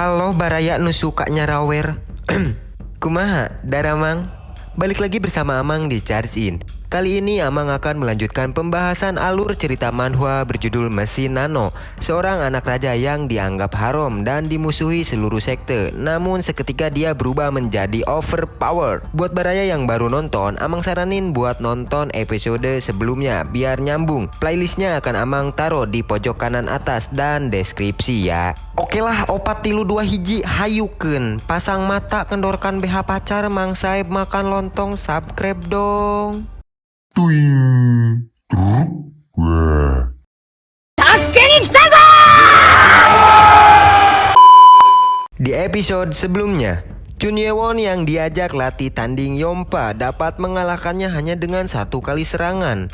Halo baraya nu suka nyarawer. Kumaha, Daramang? Balik lagi bersama Amang di Charge In. Kali ini Amang akan melanjutkan pembahasan alur cerita manhwa berjudul Mesin Nano, seorang anak raja yang dianggap haram dan dimusuhi seluruh sekte. Namun seketika dia berubah menjadi overpowered. Buat baraya yang baru nonton, Amang saranin buat nonton episode sebelumnya biar nyambung. Playlistnya akan Amang taruh di pojok kanan atas dan deskripsi ya. Oke lah, opat tilu dua hiji hayukeun. Pasang mata kendorkan BH pacar Mang Saib makan lontong, subscribe dong. Tuing, truk, wah. Di episode sebelumnya, Chun Ye-won yang diajak latih tanding Yompa dapat mengalahkannya hanya dengan 1 kali serangan.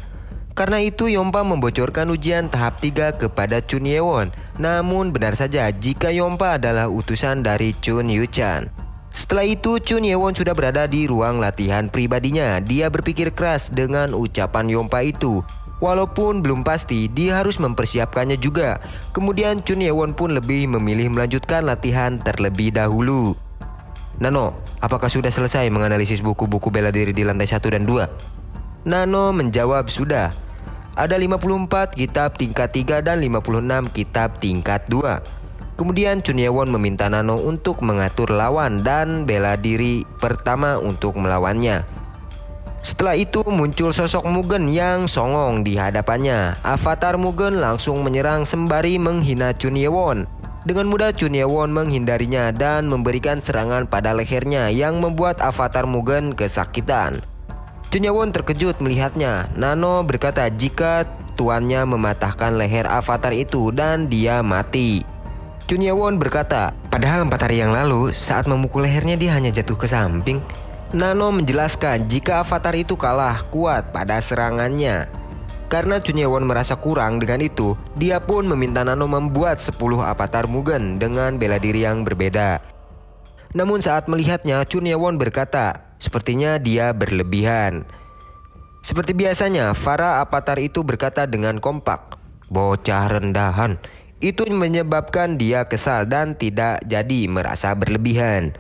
Karena itu Yompa membocorkan ujian tahap 3 kepada Chun Ye-won. Namun benar saja jika Yompa adalah utusan dari Chun Yu-chan. Setelah itu Chun Ye-won sudah berada di ruang latihan pribadinya. Dia berpikir keras dengan ucapan Yompa itu. Walaupun belum pasti, dia harus mempersiapkannya juga. Kemudian Chun Ye-won pun lebih memilih melanjutkan latihan terlebih dahulu. Nano, apakah sudah selesai menganalisis buku-buku bela diri di lantai 1 dan 2? Nano menjawab sudah. Ada 54 kitab tingkat 3 dan 56 kitab tingkat 2. Kemudian Chun Ye-won meminta Nano untuk mengatur lawan dan bela diri pertama untuk melawannya. Setelah itu muncul sosok Mugen yang songong di hadapannya. Avatar Mugen langsung menyerang sembari menghina Chun Ye-won. Dengan mudah Chun Ye-won menghindarinya dan memberikan serangan pada lehernya yang membuat Avatar Mugen kesakitan. Chun Ye-won terkejut melihatnya. Nano berkata jika tuannya mematahkan leher Avatar itu dan dia mati. Chun Ye-won berkata, padahal 4 hari yang lalu saat memukul lehernya dia hanya jatuh ke samping. Nano menjelaskan jika Avatar itu kalah kuat pada serangannya. Karena Chun Ye-won merasa kurang dengan itu, dia pun meminta Nano membuat 10 Avatar Mugen dengan bela diri yang berbeda. Namun saat melihatnya, Chun Ye-won berkata, sepertinya dia berlebihan. Seperti biasanya, para Avatar itu berkata dengan kompak, bocah rendahan. Itu menyebabkan dia kesal dan tidak jadi merasa berlebihan.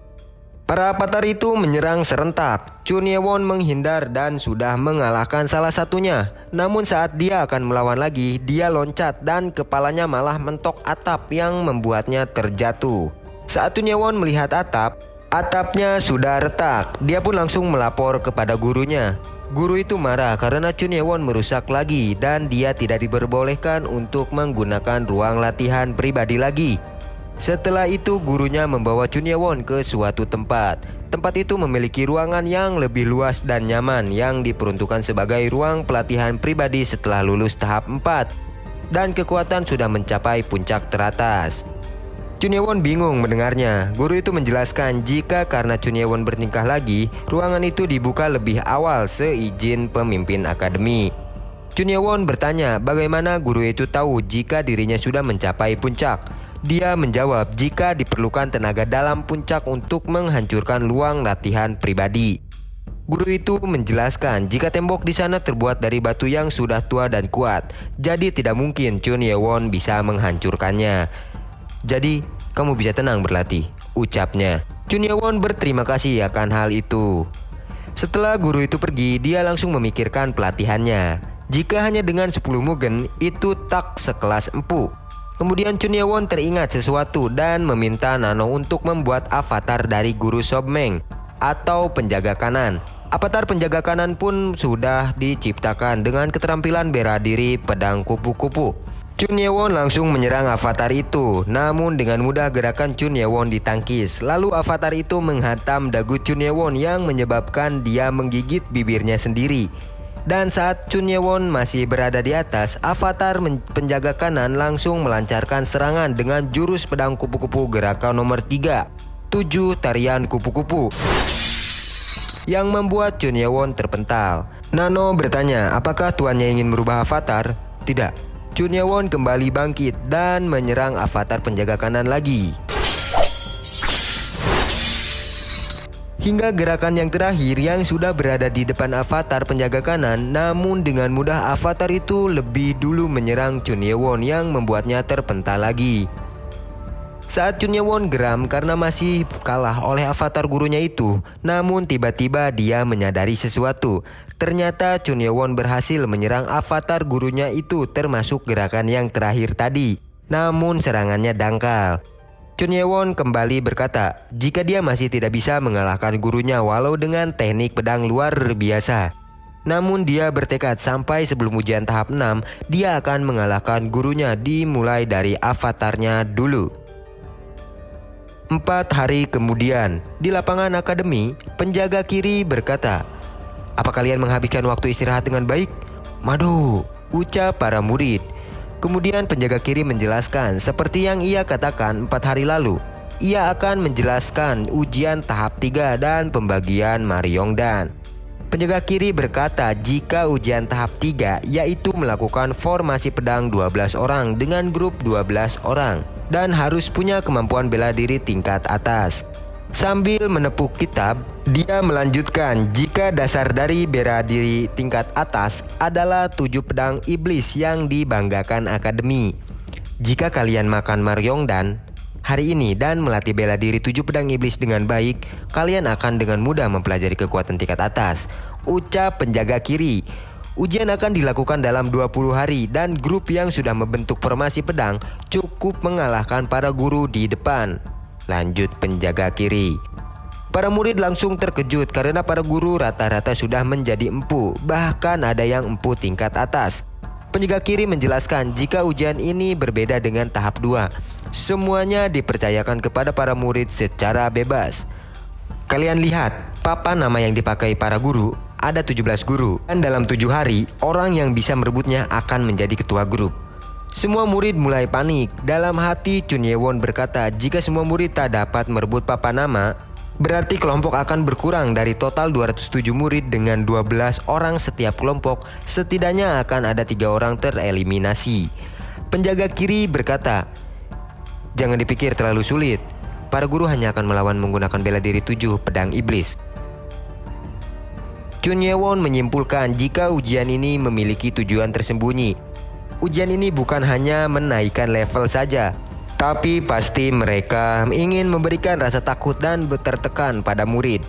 Para avatar itu menyerang serentak. Chun Ye-won menghindar dan sudah mengalahkan salah satunya. Namun saat dia akan melawan lagi, dia loncat dan kepalanya malah mentok atap yang membuatnya terjatuh. Saat Chun Ye-won melihat atapnya sudah retak. Dia pun langsung melapor kepada gurunya. Guru itu marah karena Chun Ye-won merusak lagi dan dia tidak diperbolehkan untuk menggunakan ruang latihan pribadi lagi. Setelah itu gurunya membawa Chun Ye-won ke suatu tempat. Tempat itu memiliki ruangan yang lebih luas dan nyaman yang diperuntukkan sebagai ruang pelatihan pribadi setelah lulus tahap 4. Dan kekuatan sudah mencapai puncak teratas. Chun Ye-won bingung mendengarnya. Guru itu menjelaskan jika karena Chun Ye-won bertingkah lagi, ruangan itu dibuka lebih awal seizin pemimpin akademi. Chun Ye-won bertanya bagaimana guru itu tahu jika dirinya sudah mencapai puncak. Dia menjawab jika diperlukan tenaga dalam puncak untuk menghancurkan ruang latihan pribadi. Guru itu menjelaskan jika tembok di sana terbuat dari batu yang sudah tua dan kuat, jadi tidak mungkin Chun Ye-won bisa menghancurkannya. Jadi, kamu bisa tenang berlatih, ucapnya. Chun Ye-won berterima kasih akan hal itu. Setelah guru itu pergi, dia langsung memikirkan pelatihannya. Jika hanya dengan 10 Mugen, itu tak sekelas empu. Kemudian Chun Ye-won teringat sesuatu dan meminta Nano untuk membuat avatar dari guru Sobmeng atau penjaga kanan. Avatar penjaga kanan pun sudah diciptakan dengan keterampilan bela diri pedang kupu-kupu. Chun Ye-won langsung menyerang avatar itu. Namun dengan mudah gerakan Chun Ye-won ditangkis. Lalu avatar itu menghantam dagu Chun Ye-won yang menyebabkan dia menggigit bibirnya sendiri. Dan saat Chun Ye-won masih berada di atas, avatar penjaga kanan langsung melancarkan serangan dengan jurus pedang kupu-kupu gerakan nomor 3, 7 tarian kupu-kupu, yang membuat Chun Ye-won terpental. Nano bertanya apakah tuannya ingin merubah avatar? Tidak. Chun Ye-won kembali bangkit dan menyerang avatar penjaga kanan lagi. Hingga gerakan yang terakhir yang sudah berada di depan avatar penjaga kanan, namun dengan mudah avatar itu lebih dulu menyerang Chun Ye-won yang membuatnya terpental lagi. Saat Chun Ye-won geram karena masih kalah oleh avatar gurunya itu, namun tiba-tiba dia menyadari sesuatu. Ternyata Chun Ye-won berhasil menyerang avatar gurunya itu termasuk gerakan yang terakhir tadi. Namun serangannya dangkal. Chun Ye-won kembali berkata, jika dia masih tidak bisa mengalahkan gurunya walau dengan teknik pedang luar biasa. Namun dia bertekad sampai sebelum ujian tahap 6, dia akan mengalahkan gurunya dimulai dari avatarnya dulu. 4 hari kemudian, di lapangan akademi, penjaga kiri berkata, "Apa kalian menghabiskan waktu istirahat dengan baik?" "Madu," ucap para murid. Kemudian penjaga kiri menjelaskan seperti yang ia katakan 4 hari lalu. Ia akan menjelaskan ujian tahap 3 dan pembagian Maryongdan. Penjaga kiri berkata jika ujian tahap 3 yaitu melakukan formasi pedang 12 orang dengan grup 12 orang dan harus punya kemampuan bela diri tingkat atas. Sambil menepuk kitab, dia melanjutkan jika dasar dari bela diri tingkat atas adalah 7 pedang iblis yang dibanggakan akademi. Jika kalian makan Maryongdan hari ini dan melatih bela diri 7 pedang iblis dengan baik, kalian akan dengan mudah mempelajari kekuatan tingkat atas, ucap penjaga kiri. Ujian akan dilakukan dalam 20 hari dan grup yang sudah membentuk formasi pedang cukup mengalahkan para guru di depan, lanjut penjaga kiri. Para murid langsung terkejut karena para guru rata-rata sudah menjadi empu, bahkan ada yang empu tingkat atas. Penjaga kiri menjelaskan jika ujian ini berbeda dengan tahap 2. Semuanya dipercayakan kepada para murid secara bebas. Kalian lihat, papan nama yang dipakai para guru, ada 17 guru. Dan dalam 7 hari, orang yang bisa merebutnya akan menjadi ketua grup. Semua murid mulai panik. Dalam hati Chun Ye-won berkata jika semua murid tak dapat merebut papan nama, berarti kelompok akan berkurang dari total 207 murid dengan 12 orang setiap kelompok. Setidaknya akan ada 3 orang tereliminasi. Penjaga kiri berkata, jangan dipikir terlalu sulit. Para guru hanya akan melawan menggunakan bela diri 7 pedang iblis. Chun Ye-won menyimpulkan jika ujian ini memiliki tujuan tersembunyi. Ujian ini bukan hanya menaikkan level saja, tapi pasti mereka ingin memberikan rasa takut dan tertekan pada murid.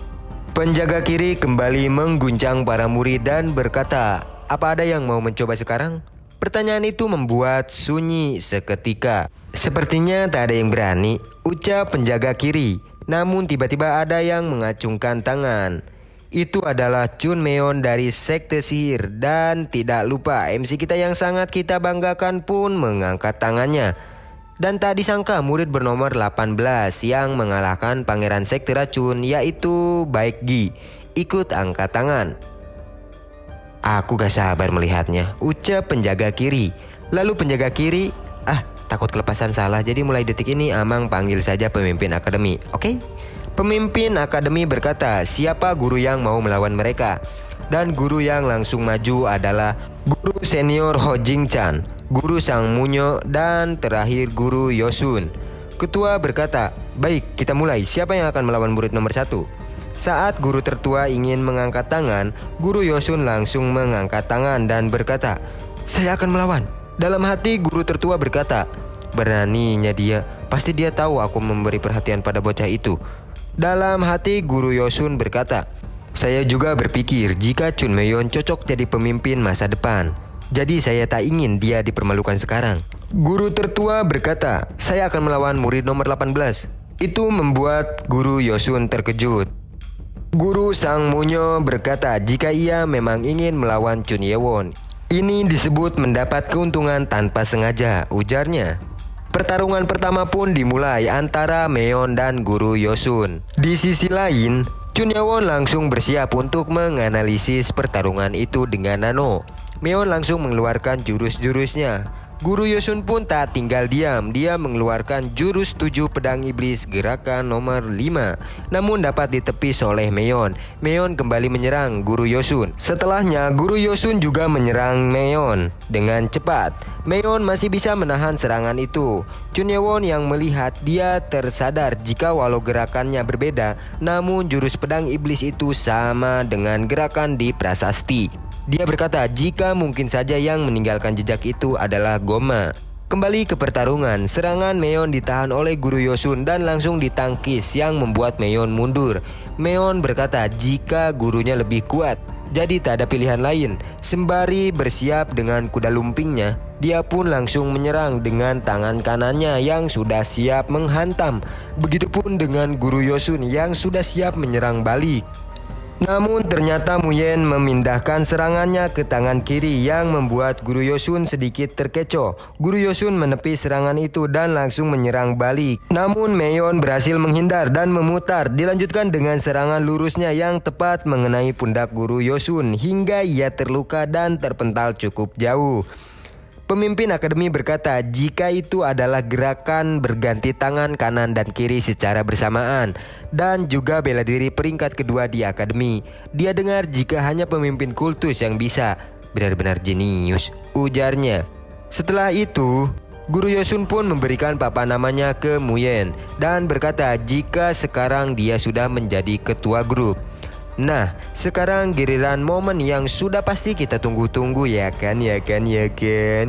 Penjaga kiri kembali mengguncang para murid dan berkata, apa ada yang mau mencoba sekarang? Pertanyaan itu membuat sunyi seketika. Sepertinya tak ada yang berani, ucap penjaga kiri. Namun tiba-tiba ada yang mengacungkan tangan. Itu adalah Chun Meon dari Sekte Sihir. Dan tidak lupa MC kita yang sangat kita banggakan pun mengangkat tangannya. Dan tak disangka murid bernomor 18 yang mengalahkan Pangeran Sekte Racun yaitu Baek Gi ikut angkat tangan. Aku gak sabar melihatnya, ucap penjaga kiri. Lalu penjaga kiri, takut kelepasan salah, jadi mulai detik ini Amang panggil saja pemimpin akademi, oke? Pemimpin akademi berkata, siapa guru yang mau melawan mereka? Dan guru yang langsung maju adalah guru senior Ho Jing Chan, guru Sang Munyo, dan terakhir guru Yosun. Ketua berkata, baik, kita mulai. Siapa yang akan melawan murid nomor 1? Saat guru tertua ingin mengangkat tangan, guru Yosun langsung mengangkat tangan dan berkata, saya akan melawan. Dalam hati guru tertua berkata, beraninya dia, pasti dia tahu aku memberi perhatian pada bocah itu. Dalam hati guru Yosun berkata, saya juga berpikir jika Chun Meon cocok jadi pemimpin masa depan. Jadi saya tak ingin dia dipermalukan sekarang. Guru tertua berkata, saya akan melawan murid nomor 18. Itu membuat guru Yosun terkejut. Guru Sang Munyo berkata jika ia memang ingin melawan Chun Ye-won. Ini disebut mendapat keuntungan tanpa sengaja, ujarnya. Pertarungan pertama pun dimulai antara Meon dan guru Yosun. Di sisi lain, Chun Ye-won langsung bersiap untuk menganalisis pertarungan itu dengan nano. Meon langsung mengeluarkan jurus-jurusnya. Guru Yosun pun tak tinggal diam. Dia mengeluarkan jurus 7 pedang iblis gerakan nomor 5. Namun dapat ditepis oleh Meon. Meon kembali menyerang guru Yosun. Setelahnya guru Yosun juga menyerang Meon dengan cepat. Meon masih bisa menahan serangan itu. Chun Ye-won yang melihat dia tersadar jika walau gerakannya berbeda, namun jurus pedang iblis itu sama dengan gerakan di prasasti. Dia berkata jika mungkin saja yang meninggalkan jejak itu adalah Goma. Kembali ke pertarungan, serangan Meon ditahan oleh Guru Yosun dan langsung ditangkis yang membuat Meon mundur. Meon berkata jika gurunya lebih kuat, jadi tak ada pilihan lain. Sembari bersiap dengan kuda lumpingnya, dia pun langsung menyerang dengan tangan kanannya yang sudah siap menghantam. Begitupun dengan Guru Yosun yang sudah siap menyerang balik. Namun ternyata Muyen memindahkan serangannya ke tangan kiri yang membuat Guru Yosun sedikit terkecoh. Guru Yosun menepis serangan itu dan langsung menyerang balik. Namun Meon berhasil menghindar dan memutar. Dilanjutkan dengan serangan lurusnya yang tepat mengenai pundak Guru Yosun hingga ia terluka dan terpental cukup jauh. Pemimpin akademi berkata jika itu adalah gerakan berganti tangan kanan dan kiri secara bersamaan dan juga bela diri peringkat kedua di akademi. Dia dengar jika hanya pemimpin kultus yang bisa. Benar-benar jenius, ujarnya. Setelah itu, Guru Yosun pun memberikan papan namanya ke Muyen dan berkata jika sekarang dia sudah menjadi ketua grup. Nah, sekarang giliran momen yang sudah pasti kita tunggu-tunggu ya kan. Hihihihi.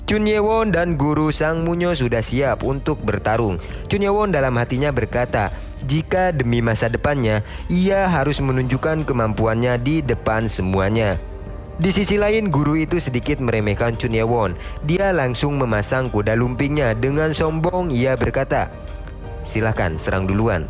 Chun Ye-won dan Guru Sang Munyo sudah siap untuk bertarung. Chun Ye-won dalam hatinya berkata, jika demi masa depannya, ia harus menunjukkan kemampuannya di depan semuanya. Di sisi lain, guru itu sedikit meremehkan Chun Ye-won. Dia langsung memasang kuda lumpingnya dengan sombong. Ia berkata, silakan serang duluan.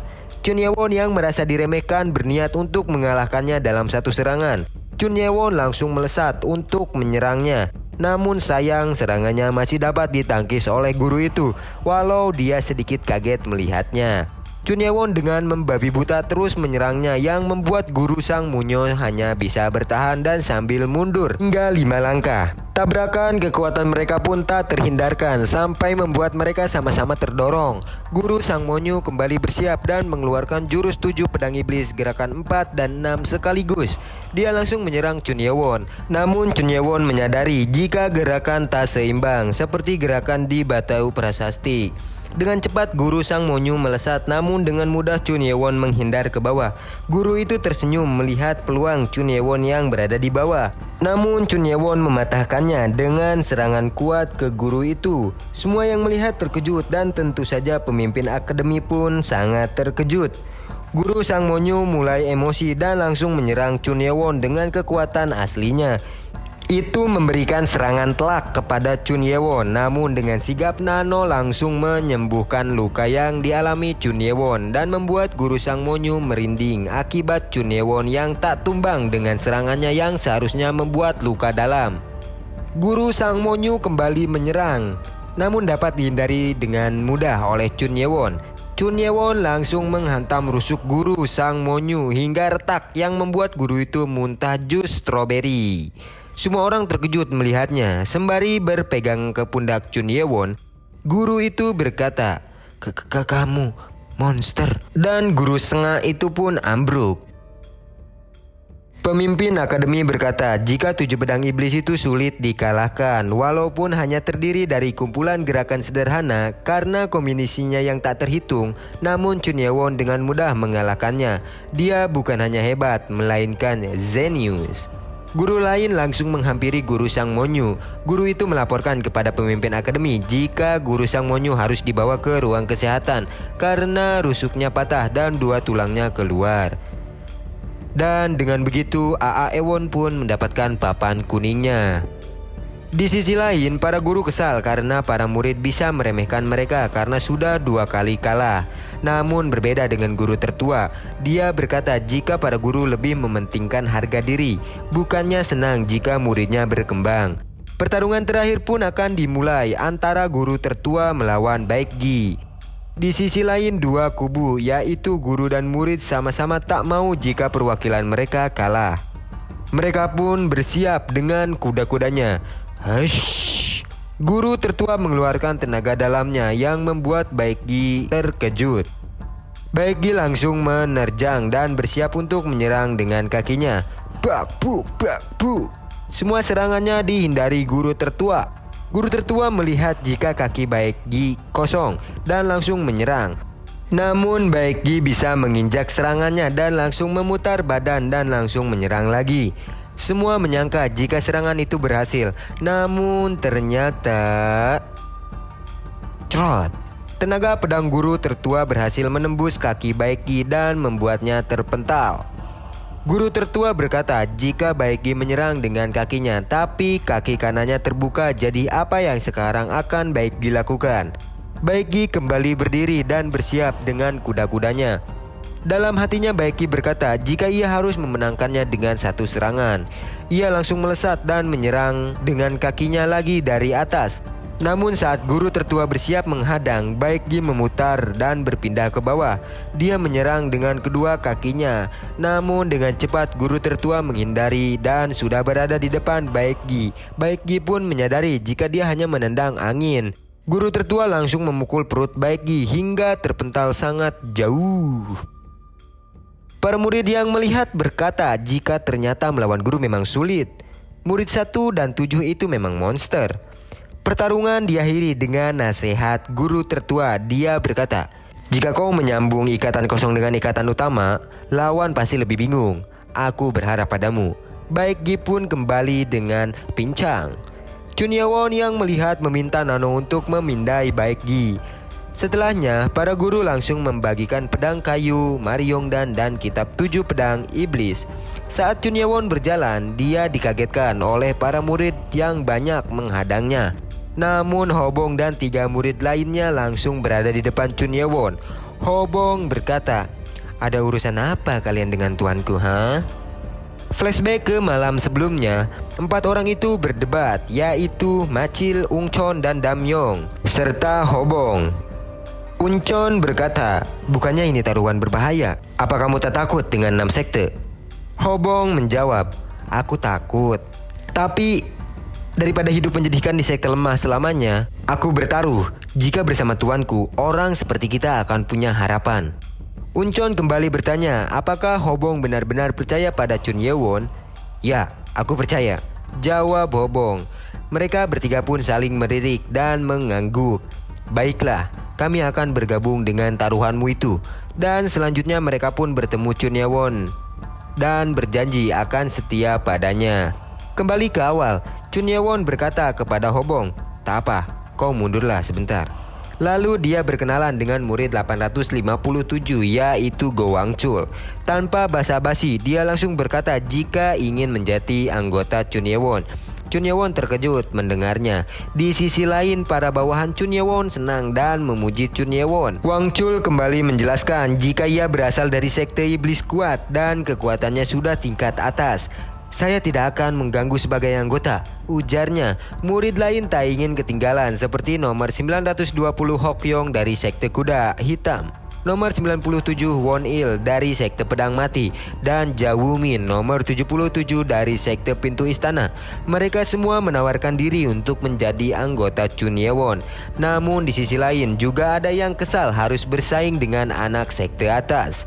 Chun Ye-won yang merasa diremehkan berniat untuk mengalahkannya dalam satu serangan. Chun Ye-won langsung melesat untuk menyerangnya. Namun sayang serangannya masih dapat ditangkis oleh guru itu, walau dia sedikit kaget melihatnya. Chun Ye-won dengan membabi buta terus menyerangnya yang membuat Guru Sang Munyo hanya bisa bertahan dan sambil mundur hingga 5 langkah. Tabrakan kekuatan mereka pun tak terhindarkan sampai membuat mereka sama-sama terdorong. Guru Sang Munyo kembali bersiap dan mengeluarkan jurus 7 pedang iblis gerakan 4 dan 6 sekaligus. Dia langsung menyerang Chun Ye-won. Namun Chun Ye-won menyadari jika gerakan tak seimbang seperti gerakan di Batau Prasasti. Dengan cepat Guru Sang Monyu melesat, namun dengan mudah Chun Ye-won menghindar ke bawah. Guru itu tersenyum melihat peluang Chun Ye-won yang berada di bawah. Namun Chun Ye-won mematahkannya dengan serangan kuat ke guru itu. Semua yang melihat terkejut dan tentu saja pemimpin akademi pun sangat terkejut. Guru Sang Monyu mulai emosi dan langsung menyerang Chun Ye-won dengan kekuatan aslinya. Itu memberikan serangan telak kepada Chun Ye-won, namun dengan sigap Nano langsung menyembuhkan luka yang dialami Chun Ye-won dan membuat Guru Sang Monyu merinding akibat Chun Ye-won yang tak tumbang dengan serangannya yang seharusnya membuat luka dalam. Guru Sang Monyu kembali menyerang, namun dapat dihindari dengan mudah oleh Chun Ye-won. Chun Ye-won langsung menghantam rusuk Guru Sang Monyu hingga retak yang membuat guru itu muntah jus stroberi. Semua orang terkejut melihatnya. Sembari berpegang ke pundak Chun Ye-won, guru itu berkata, "Kamu monster." Dan guru Sengah itu pun ambruk. Pemimpin akademi berkata jika 7 pedang iblis itu sulit dikalahkan, walaupun hanya terdiri dari kumpulan gerakan sederhana karena kombinasinya yang tak terhitung, namun Chun Ye-won dengan mudah mengalahkannya. Dia bukan hanya hebat, melainkan zenius. Guru lain langsung menghampiri Guru Sang Monyu. Guru itu melaporkan kepada pemimpin akademi jika Guru Sang Monyu harus dibawa ke ruang kesehatan karena rusuknya patah dan 2 tulangnya keluar. Dan dengan begitu A.A. Ewon pun mendapatkan papan kuningnya. Di sisi lain, para guru kesal karena para murid bisa meremehkan mereka karena sudah 2 kali kalah. Namun berbeda dengan guru tertua, dia berkata jika para guru lebih mementingkan harga diri, bukannya senang jika muridnya berkembang. Pertarungan terakhir pun akan dimulai antara guru tertua melawan Baekgi. Di sisi lain 2 kubu, yaitu guru dan murid sama-sama tak mau jika perwakilan mereka kalah. Mereka pun bersiap dengan kuda-kudanya. Hush. Guru tertua mengeluarkan tenaga dalamnya yang membuat Baekgi terkejut. Baekgi langsung menerjang dan bersiap untuk menyerang dengan kakinya. Bak bu. Semua serangannya dihindari guru tertua. Guru tertua melihat jika kaki Baekgi kosong dan langsung menyerang. Namun Baekgi bisa menginjak serangannya dan langsung memutar badan dan langsung menyerang lagi. Semua menyangka jika serangan itu berhasil, namun ternyata Trot. Tenaga pedang guru tertua berhasil menembus kaki Baekgi dan membuatnya terpental. Guru tertua berkata jika Baekgi menyerang dengan kakinya, tapi kaki kanannya terbuka, jadi apa yang sekarang akan Baekgi lakukan? Baekgi kembali berdiri dan bersiap dengan kuda-kudanya. Dalam hatinya Baekgi berkata jika ia harus memenangkannya dengan satu serangan. Ia langsung melesat dan menyerang dengan kakinya lagi dari atas. Namun saat guru tertua bersiap menghadang, Baekgi memutar dan berpindah ke bawah. Dia menyerang dengan kedua kakinya. Namun dengan cepat guru tertua menghindari dan sudah berada di depan Baekgi. Baekgi pun menyadari jika dia hanya menendang angin. Guru tertua langsung memukul perut Baekgi hingga terpental sangat jauh. Para murid yang melihat berkata jika ternyata melawan guru memang sulit. Murid 1 dan 7 itu memang monster. Pertarungan diakhiri dengan nasihat guru tertua. Dia berkata, jika kau menyambung ikatan kosong dengan ikatan utama, lawan pasti lebih bingung. Aku berharap padamu. Baekgi pun kembali dengan pincang. Chunyewon yang melihat meminta Nano untuk memindai Baekgi. Setelahnya, para guru langsung membagikan pedang kayu, Maryongdan dan kitab 7 pedang iblis. Saat Chunyewon berjalan, dia dikagetkan oleh para murid yang banyak menghadangnya. Namun Hobong dan 3 murid lainnya langsung berada di depan Chunyewon. Hobong berkata, ada urusan apa kalian dengan tuanku, ha? Flashback ke malam sebelumnya, 4 orang itu berdebat, yaitu Machil, Ungchon dan Damyong, serta Hobong. Ungchon berkata, bukannya ini taruhan berbahaya? Apa kamu tak takut dengan 6 sekte? Hobong menjawab, aku takut. Tapi daripada hidup menyedihkan di sekte lemah selamanya, aku bertaruh jika bersama tuanku, orang seperti kita akan punya harapan. Ungchon kembali bertanya, apakah Hobong benar-benar percaya pada Chunyewon? Ya, aku percaya, jawab Hobong. Mereka bertiga pun saling melirik dan mengangguk. Baiklah, kami akan bergabung dengan taruhanmu itu. Dan selanjutnya mereka pun bertemu Chunyewon dan berjanji akan setia padanya. Kembali ke awal, Chunyewon berkata kepada Hobong, tak apa, kau mundurlah sebentar. Lalu dia berkenalan dengan murid 857 yaitu Go Wangchul. Tanpa basa-basi, dia langsung berkata jika ingin menjadi anggota Chunyewon. Chunyewon terkejut mendengarnya. Di sisi lain, para bawahan Chunyewon senang dan memuji Chunyewon. Wangchul kembali menjelaskan jika ia berasal dari sekte iblis kuat dan kekuatannya sudah tingkat atas. Saya tidak akan mengganggu sebagai anggota, ujarnya. Murid lain tak ingin ketinggalan seperti nomor 920 Hokyong dari sekte kuda hitam, nomor 97 Won Il dari sekte pedang mati, dan Jawumin nomor 77 dari sekte pintu istana. Mereka semua menawarkan diri untuk menjadi anggota Chunyewon. Namun di sisi lain juga ada yang kesal harus bersaing dengan anak sekte atas.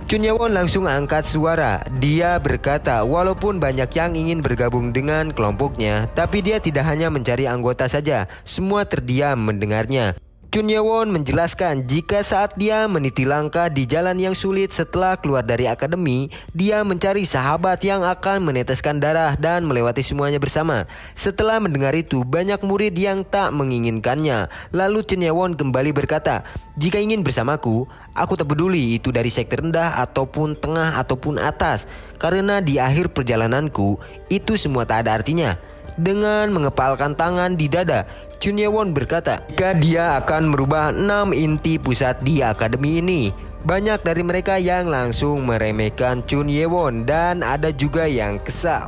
Chunyewon langsung angkat suara. Dia berkata walaupun banyak yang ingin bergabung dengan kelompoknya, tapi dia tidak hanya mencari anggota saja. Semua terdiam mendengarnya. Chunyewon menjelaskan jika saat dia meniti langkah di jalan yang sulit setelah keluar dari akademi, dia mencari sahabat yang akan meneteskan darah dan melewati semuanya bersama. Setelah mendengar itu, banyak murid yang tak menginginkannya. Lalu Chunyewon kembali berkata, jika ingin bersamaku, aku tak peduli itu dari sekte rendah ataupun tengah ataupun atas, karena di akhir perjalananku, itu semua tak ada artinya. Dengan mengepalkan tangan di dada, Chunyewon berkata jika dia akan merubah 6 inti pusat di akademi ini. Banyak dari mereka yang langsung meremehkan Chunyewon dan ada juga yang kesal.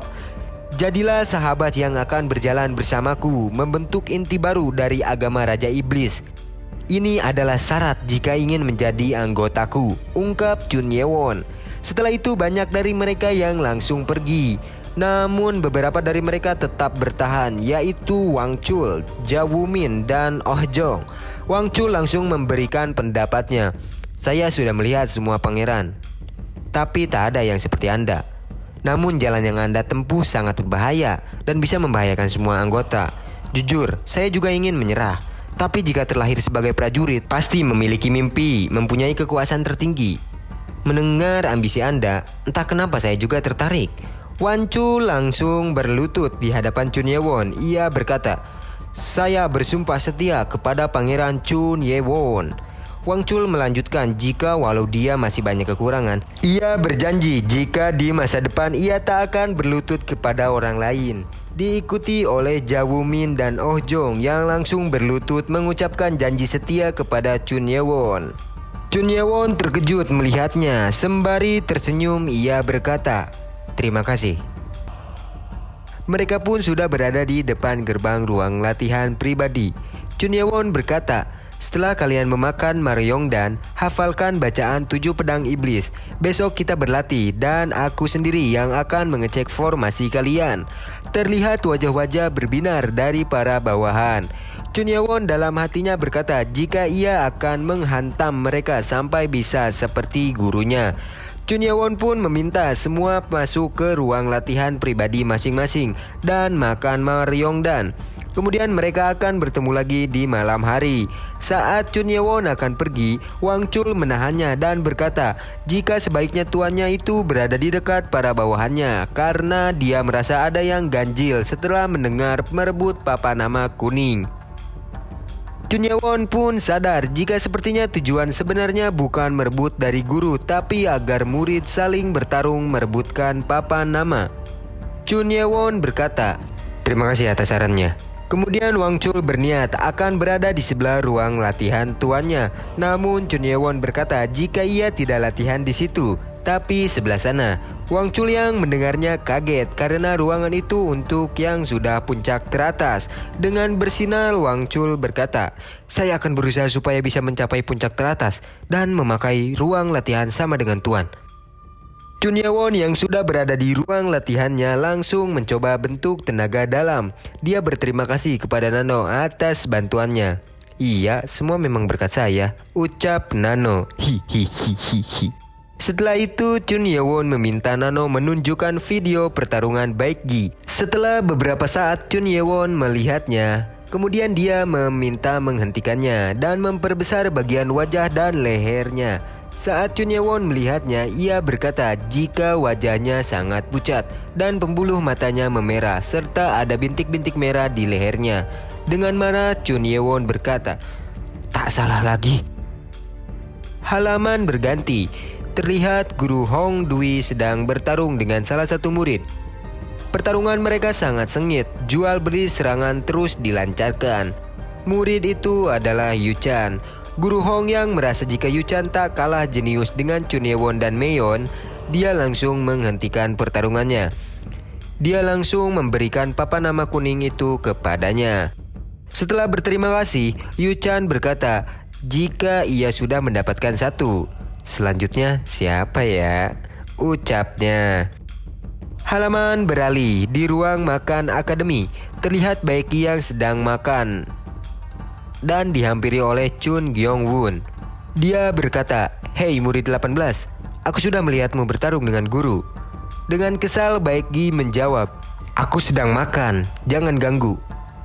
Jadilah sahabat yang akan berjalan bersamaku, membentuk inti baru dari agama Raja Iblis. Ini adalah syarat jika ingin menjadi anggotaku, ungkap Chunyewon. Setelah itu banyak dari mereka yang langsung pergi. Namun beberapa dari mereka tetap bertahan, yaitu Wangchul, Jawumin, dan Ohjong. Wangchul langsung memberikan pendapatnya. Saya sudah melihat semua pangeran, tapi tak ada yang seperti Anda. Namun jalan yang Anda tempuh sangat berbahaya dan bisa membahayakan semua anggota. Jujur, saya juga ingin menyerah. Tapi jika terlahir sebagai prajurit, pasti memiliki mimpi, mempunyai kekuasaan tertinggi. Mendengar ambisi Anda, entah kenapa saya juga tertarik. Wan Chul langsung berlutut di hadapan Chun Ye-won. Ia berkata, "Saya bersumpah setia kepada Pangeran Chun Ye-won." Wang Chul melanjutkan jika walau dia masih banyak kekurangan, ia berjanji jika di masa depan ia tak akan berlutut kepada orang lain. Diikuti oleh Ja Woo-min dan Oh Jong yang langsung berlutut mengucapkan janji setia kepada Chun Ye-won. Chun Ye-won terkejut melihatnya, sembari tersenyum ia berkata, "Terima kasih." Mereka pun sudah berada di depan gerbang ruang latihan pribadi. Chun Ye-won berkata, "Setelah kalian memakan Maryongdan, hafalkan bacaan 7 pedang iblis. Besok kita berlatih dan aku sendiri yang akan mengecek formasi kalian." Terlihat wajah-wajah berbinar dari para bawahan. Chun Ye-won dalam hatinya berkata jika ia akan menghantam mereka sampai bisa seperti gurunya. Chun Ye-won pun meminta semua masuk ke ruang latihan pribadi masing-masing dan makan Maryongdan. Kemudian mereka akan bertemu lagi di malam hari. Saat Chun Ye-won akan pergi, Wang Chul menahannya dan berkata jika sebaiknya tuannya itu berada di dekat para bawahannya karena dia merasa ada yang ganjil setelah mendengar merebut papan nama kuning. Chun Ye-won pun sadar jika sepertinya tujuan sebenarnya bukan merebut dari guru tapi agar murid saling bertarung merebutkan papan nama. Chun Ye-won berkata, "Terima kasih atas sarannya." Kemudian Wang Chul berniat akan berada di sebelah ruang latihan tuannya. Namun Chun Ye-won berkata jika ia tidak latihan di situ, tapi sebelah sana. Wang Chul yang mendengarnya kaget karena ruangan itu untuk yang sudah puncak teratas. Dengan bersinar Wang Chul berkata, "Saya akan berusaha supaya bisa mencapai puncak teratas dan memakai ruang latihan sama dengan tuan." Chun Ye-won yang sudah berada di ruang latihannya langsung mencoba bentuk tenaga dalam. Dia berterima kasih kepada Nano atas bantuannya. "Iya, semua memang berkat saya," ucap Nano. Hihihihi. Setelah itu Chun Ye-won meminta Nano menunjukkan video pertarungan Baekgi. Setelah beberapa saat Chun Ye-won melihatnya, kemudian dia meminta menghentikannya dan memperbesar bagian wajah dan lehernya. Saat Chun Ye-won melihatnya, ia berkata jika wajahnya sangat pucat dan pembuluh matanya memerah serta ada bintik-bintik merah di lehernya. Dengan marah Chun Ye-won berkata, "Tak salah lagi." Halaman berganti. Terlihat Guru Hong Dui sedang bertarung dengan salah satu murid. Pertarungan mereka sangat sengit, jual beli serangan terus dilancarkan. Murid itu adalah Yu Chan. Guru Hong yang merasa jika Yu Chan tak kalah jenius dengan Chun Ye-won dan Meyon, dia langsung menghentikan pertarungannya. Dia langsung memberikan papan nama kuning itu kepadanya. Setelah berterima kasih, Yu Chan berkata jika ia sudah mendapatkan satu. "Selanjutnya siapa ya?" ucapnya. Halaman beralih di ruang makan akademi. Terlihat Baekgi yang sedang makan dan dihampiri oleh Chun Gyeong-won. Dia berkata, "Hei murid 18, aku sudah melihatmu bertarung dengan guru." Dengan kesal Baekgi menjawab, "Aku sedang makan, jangan ganggu."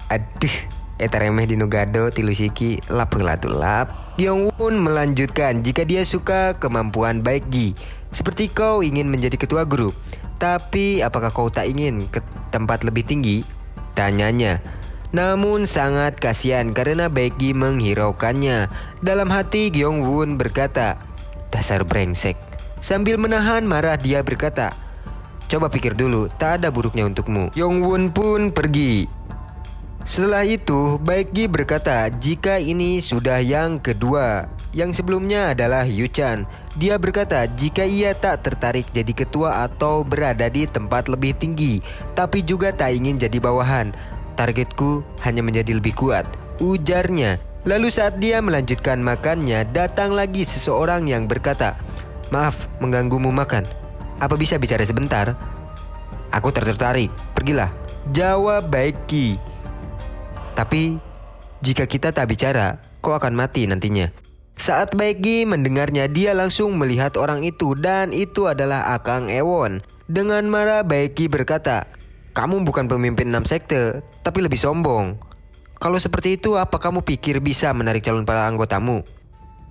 Aduh, eta remeh dinu gado tilu siki lap heula lap. Gyeong-won melanjutkan jika dia suka kemampuan Baekgi. "Seperti kau ingin menjadi ketua grup, tapi apakah kau tak ingin ke tempat lebih tinggi?" tanyanya. Namun sangat kasihan karena Baekgi menghiraukannya. Dalam hati Gyeong-won berkata, "Dasar brengsek." Sambil menahan marah dia berkata, "Coba pikir dulu, tak ada buruknya untukmu." Gyeong-won pun pergi. Setelah itu Baekgi berkata jika ini sudah yang kedua. Yang sebelumnya adalah Yu Chan. Dia berkata jika ia tak tertarik jadi ketua atau berada di tempat lebih tinggi, tapi juga tak ingin jadi bawahan. "Targetku hanya menjadi lebih kuat," ujarnya. Lalu saat dia melanjutkan makannya, datang lagi seseorang yang berkata, "Maaf mengganggumu makan. Apa bisa bicara sebentar?" "Aku tertarik, pergilah," jawab Baekgi. "Tapi jika kita tak bicara, kau akan mati nantinya." Saat Baekgi mendengarnya, dia langsung melihat orang itu dan itu adalah Akang Ewon. Dengan marah Baekgi berkata, "Kamu bukan pemimpin 6 sekte, tapi lebih sombong. Kalau seperti itu, apa kamu pikir bisa menarik calon para anggotamu?"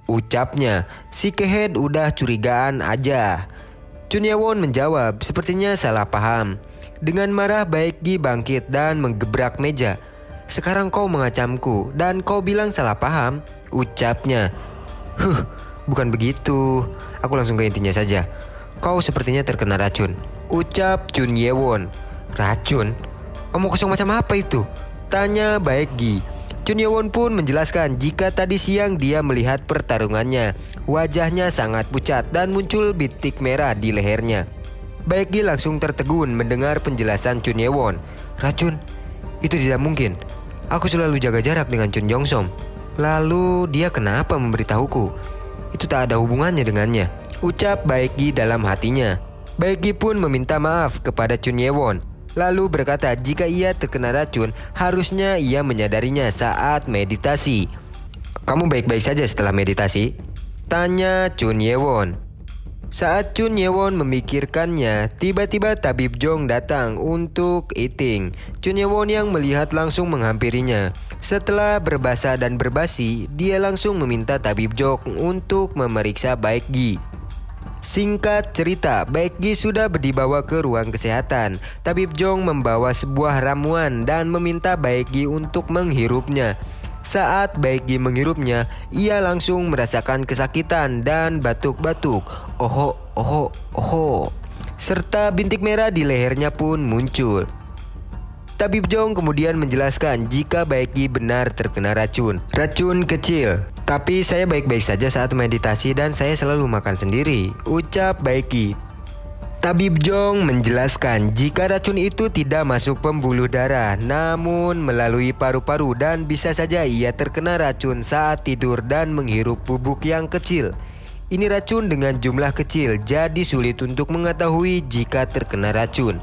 ucapnya. Si Kehead udah curigaan aja. Chun Ye-won menjawab sepertinya salah paham. Dengan marah Baekgi bangkit dan menggebrak meja. Sekarang kau mengacamku dan kau bilang salah paham, ucapnya. Bukan begitu. Aku langsung ke intinya saja. Kau sepertinya terkena racun, ucap Chun Ye-won. Racun? Omong kosong macam apa itu? Tanya Baekgi. Chun Ye-won pun menjelaskan jika tadi siang dia melihat pertarungannya. Wajahnya sangat pucat dan muncul bintik merah di lehernya. Baekgi langsung tertegun mendengar penjelasan Chun Ye-won. Racun? Itu tidak mungkin. Aku selalu jaga jarak dengan Chun Jong-som. Lalu dia kenapa memberitahuku? Itu tak ada hubungannya dengannya, ucap Baekgi dalam hatinya. Baekgi pun meminta maaf kepada Chun Ye-won. Lalu berkata jika ia terkena racun, harusnya ia menyadarinya saat meditasi. Kamu baik-baik saja setelah meditasi? Tanya Chun Ye-won. Saat Chun Ye-won memikirkannya, tiba-tiba Tabib Jong datang untuk eating. Chun Ye-won yang melihat langsung menghampirinya. Setelah berbasa dan berbasi, dia langsung meminta Tabib Jong untuk memeriksa Baekgi. Singkat cerita, Baekgi sudah dibawa ke ruang kesehatan. Tabib Jong membawa sebuah ramuan dan meminta Baekgi untuk menghirupnya. Saat Baekgi menghirupnya, ia langsung merasakan kesakitan dan batuk-batuk. Oho, oho, oho. Serta bintik merah di lehernya pun muncul. Tabib Jong kemudian menjelaskan jika Baekgi benar terkena racun. Racun kecil. Tapi saya baik-baik saja saat meditasi dan saya selalu makan sendiri, ucap Baekgi. Tabib Jong menjelaskan jika racun itu tidak masuk pembuluh darah, namun melalui paru-paru dan bisa saja ia terkena racun saat tidur dan menghirup bubuk yang kecil. Ini racun dengan jumlah kecil, jadi sulit untuk mengetahui jika terkena racun.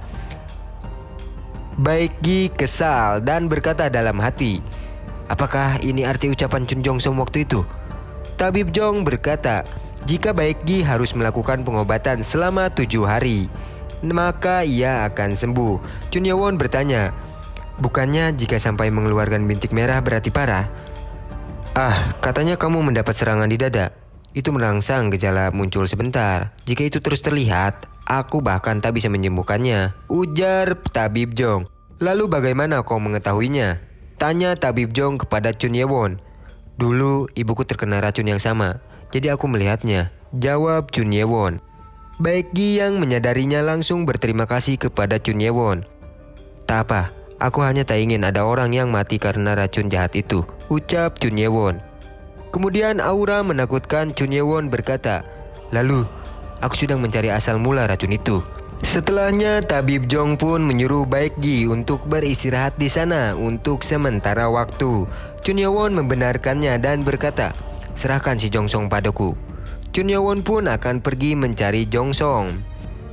Baekgi kesal dan berkata dalam hati, apakah ini arti ucapan Chun Jong-som waktu itu? Tabib Jong berkata, jika Baekgi harus melakukan pengobatan selama 7 hari, maka ia akan sembuh. Chun Ye-won bertanya, bukannya jika sampai mengeluarkan bintik merah berarti parah? Katanya kamu mendapat serangan di dada. Itu merangsang gejala muncul sebentar. Jika itu terus terlihat, aku bahkan tak bisa menyembuhkannya, ujar Tabib Jong. Lalu bagaimana kau mengetahuinya? Tanya Tabib Jong kepada Chun Ye-won. Dulu ibuku terkena racun yang sama, jadi aku melihatnya, jawab Chun Ye-won. Baekgi yang menyadarinya langsung berterima kasih kepada Chun Ye-won. Tak apa, aku hanya tak ingin ada orang yang mati karena racun jahat itu, ucap Chun Ye-won. Kemudian aura menakutkan Chun Ye-won berkata, lalu aku sedang mencari asal mula racun itu. Setelahnya Tabib Jong pun menyuruh Baekgi untuk beristirahat di sana untuk sementara waktu. Chun Ye-won membenarkannya dan berkata, serahkan si Jong-song padaku. Chun Ye-won pun akan pergi mencari Jong-song.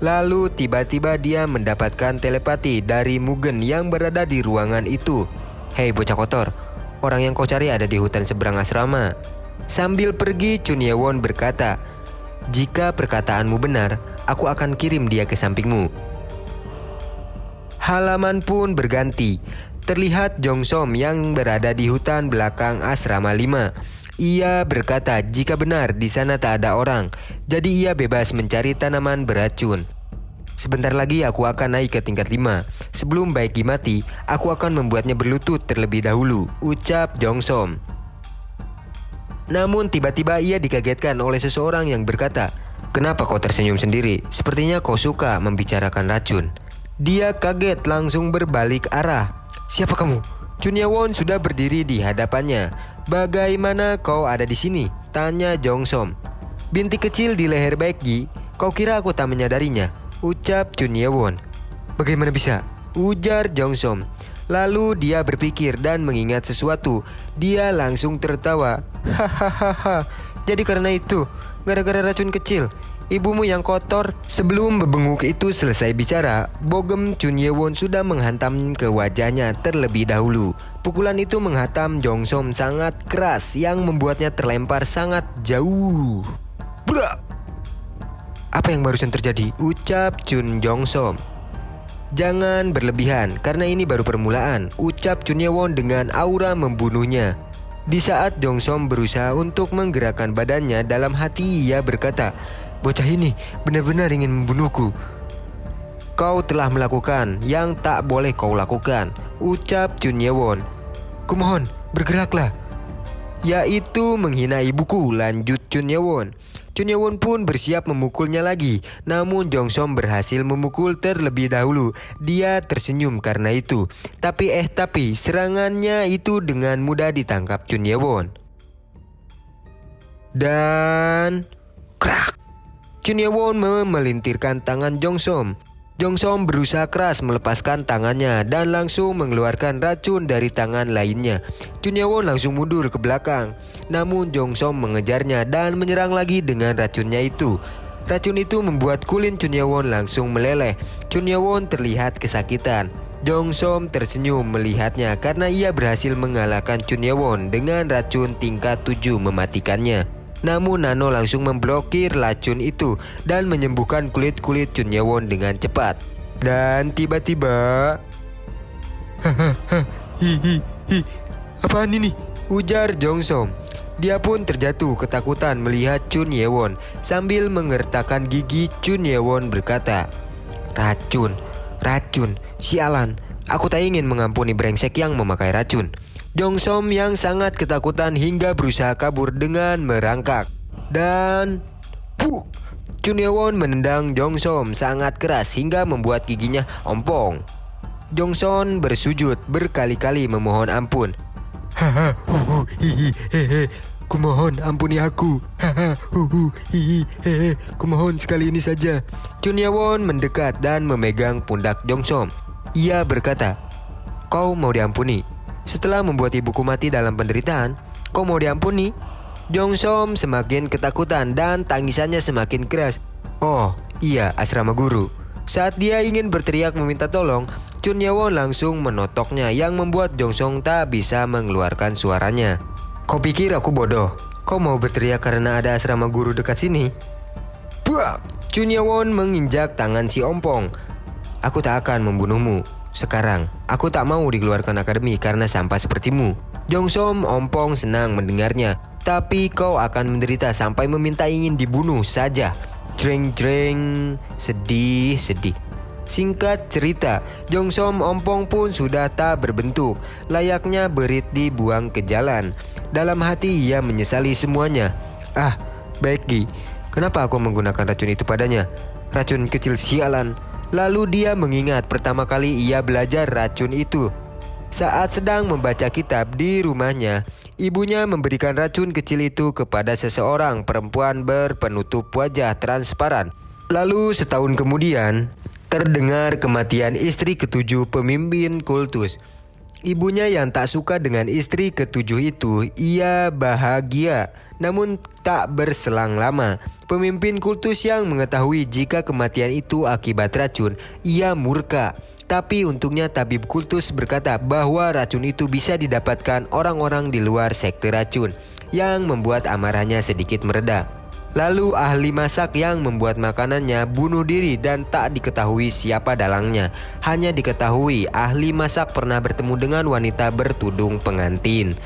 Lalu tiba-tiba dia mendapatkan telepati dari Mugen yang berada di ruangan itu. Hei bocah kotor, orang yang kau cari ada di hutan seberang asrama. Sambil pergi Chun Ye-won berkata, jika perkataanmu benar, aku akan kirim dia ke sampingmu. Halaman pun berganti. Terlihat Jong-som yang berada di hutan belakang asrama 5. Ia berkata jika benar di sana tak ada orang, jadi ia bebas mencari tanaman beracun. Sebentar lagi aku akan naik ke tingkat 5. Sebelum Baekgi mati, aku akan membuatnya berlutut terlebih dahulu, ucap Jong-som. Namun tiba-tiba ia dikagetkan oleh seseorang yang berkata, kenapa kau tersenyum sendiri? Sepertinya kau suka membicarakan racun. Dia kaget langsung berbalik arah. Siapa kamu? Chun Ye-won sudah berdiri di hadapannya. Bagaimana kau ada di sini? Tanya Jong-som. Bintik kecil di leher Baekgi, kau kira aku tak menyadarinya? Ucap Chun Ye-won. Bagaimana bisa? Ujar Jong-som. Lalu dia berpikir dan mengingat sesuatu. Dia langsung tertawa. Hahaha. Jadi karena itu, gara-gara racun kecil, ibumu yang kotor. Sebelum bebenguk itu selesai bicara, bogem Chun Ye-won sudah menghantam ke wajahnya terlebih dahulu. Pukulan itu menghantam Jong-som sangat keras yang membuatnya terlempar sangat jauh. Bra! Apa yang barusan terjadi? Ucap Chun Jong-som. Jangan berlebihan, karena ini baru permulaan, ucap Chun Ye-won dengan aura membunuhnya. Di saat Jongsom berusaha untuk menggerakkan badannya, dalam hati ia berkata, "Bocah ini benar-benar ingin membunuhku." "Kau telah melakukan yang tak boleh kau lakukan," ucap Chun Ye-won. "Kumohon, bergeraklah." "Yaitu menghina ibuku," lanjut Chun Ye-won. Chun Ye-won pun bersiap memukulnya lagi, namun Jongsom berhasil memukul terlebih dahulu. Dia tersenyum karena itu. Tapi serangannya itu dengan mudah ditangkap Chun Ye-won. Dan krak! Chun Ye-won memelintirkan tangan Jongsom. Jongsom berusaha keras melepaskan tangannya dan langsung mengeluarkan racun dari tangan lainnya. Chun Ye-won langsung mundur ke belakang. Namun Jongsom mengejarnya dan menyerang lagi dengan racunnya itu. Racun itu membuat kulit Chun Ye-won langsung meleleh. Chun Ye-won terlihat kesakitan. Jongsom tersenyum melihatnya karena ia berhasil mengalahkan Chun Ye-won dengan racun tingkat 7 mematikannya. Namun Nano langsung memblokir racun itu dan menyembuhkan kulit-kulit Chun Ye-won dengan cepat. Dan tiba-tiba, "Hihihi, apaan ini?" ujar Jongsom. Dia pun terjatuh ketakutan melihat Chun Ye-won. Sambil mengertakkan gigi, Chun Ye-won berkata, "Racun, sialan. Aku tak ingin mengampuni brengsek yang memakai racun." Jongsom yang sangat ketakutan hingga berusaha kabur dengan merangkak. Dan Chun Ye-won menendang Jongsom sangat keras hingga membuat giginya ompong. Jongsom bersujud berkali-kali memohon ampun. "Kumohon ampuni aku. Kumohon sekali ini saja." Chun Ye-won mendekat dan memegang pundak Jongsom. Ia berkata, "Kau mau diampuni? Setelah membuat ibuku mati dalam penderitaan, kau mau diampuni?" Jongsom semakin ketakutan dan tangisannya semakin keras. "Oh iya, asrama guru." Saat dia ingin berteriak meminta tolong, Chun Ye-won langsung menotoknya yang membuat Jongsom tak bisa mengeluarkan suaranya. "Kau pikir aku bodoh? Kau mau berteriak karena ada asrama guru dekat sini?" Buak! Chun Ye-won menginjak tangan si ompong. "Aku tak akan membunuhmu. Sekarang, aku tak mau dikeluarkan akademi karena sampah sepertimu." Jongsom ompong senang mendengarnya. "Tapi kau akan menderita sampai meminta ingin dibunuh saja." Jreng. Sedih. Singkat cerita, Jongsom ompong pun sudah tak berbentuk. Layaknya berit dibuang ke jalan. Dalam hati ia menyesali semuanya. Baekgi, kenapa aku menggunakan racun itu padanya? Racun kecil sialan. Lalu dia mengingat pertama kali ia belajar racun itu. Saat sedang membaca kitab di rumahnya, ibunya memberikan racun kecil itu kepada seseorang perempuan berpenutup wajah transparan. Lalu setahun kemudian, terdengar kematian istri ketujuh pemimpin kultus. Ibunya yang tak suka dengan istri ketujuh itu, ia bahagia. Namun tak berselang lama, pemimpin kultus yang mengetahui jika kematian itu akibat racun, ia murka. Tapi untungnya tabib kultus berkata bahwa racun itu bisa didapatkan orang-orang di luar sekte racun, yang membuat amarahnya sedikit mereda. Lalu ahli masak yang membuat makanannya bunuh diri dan tak diketahui siapa dalangnya. Hanya diketahui ahli masak pernah bertemu dengan wanita bertudung pengantin.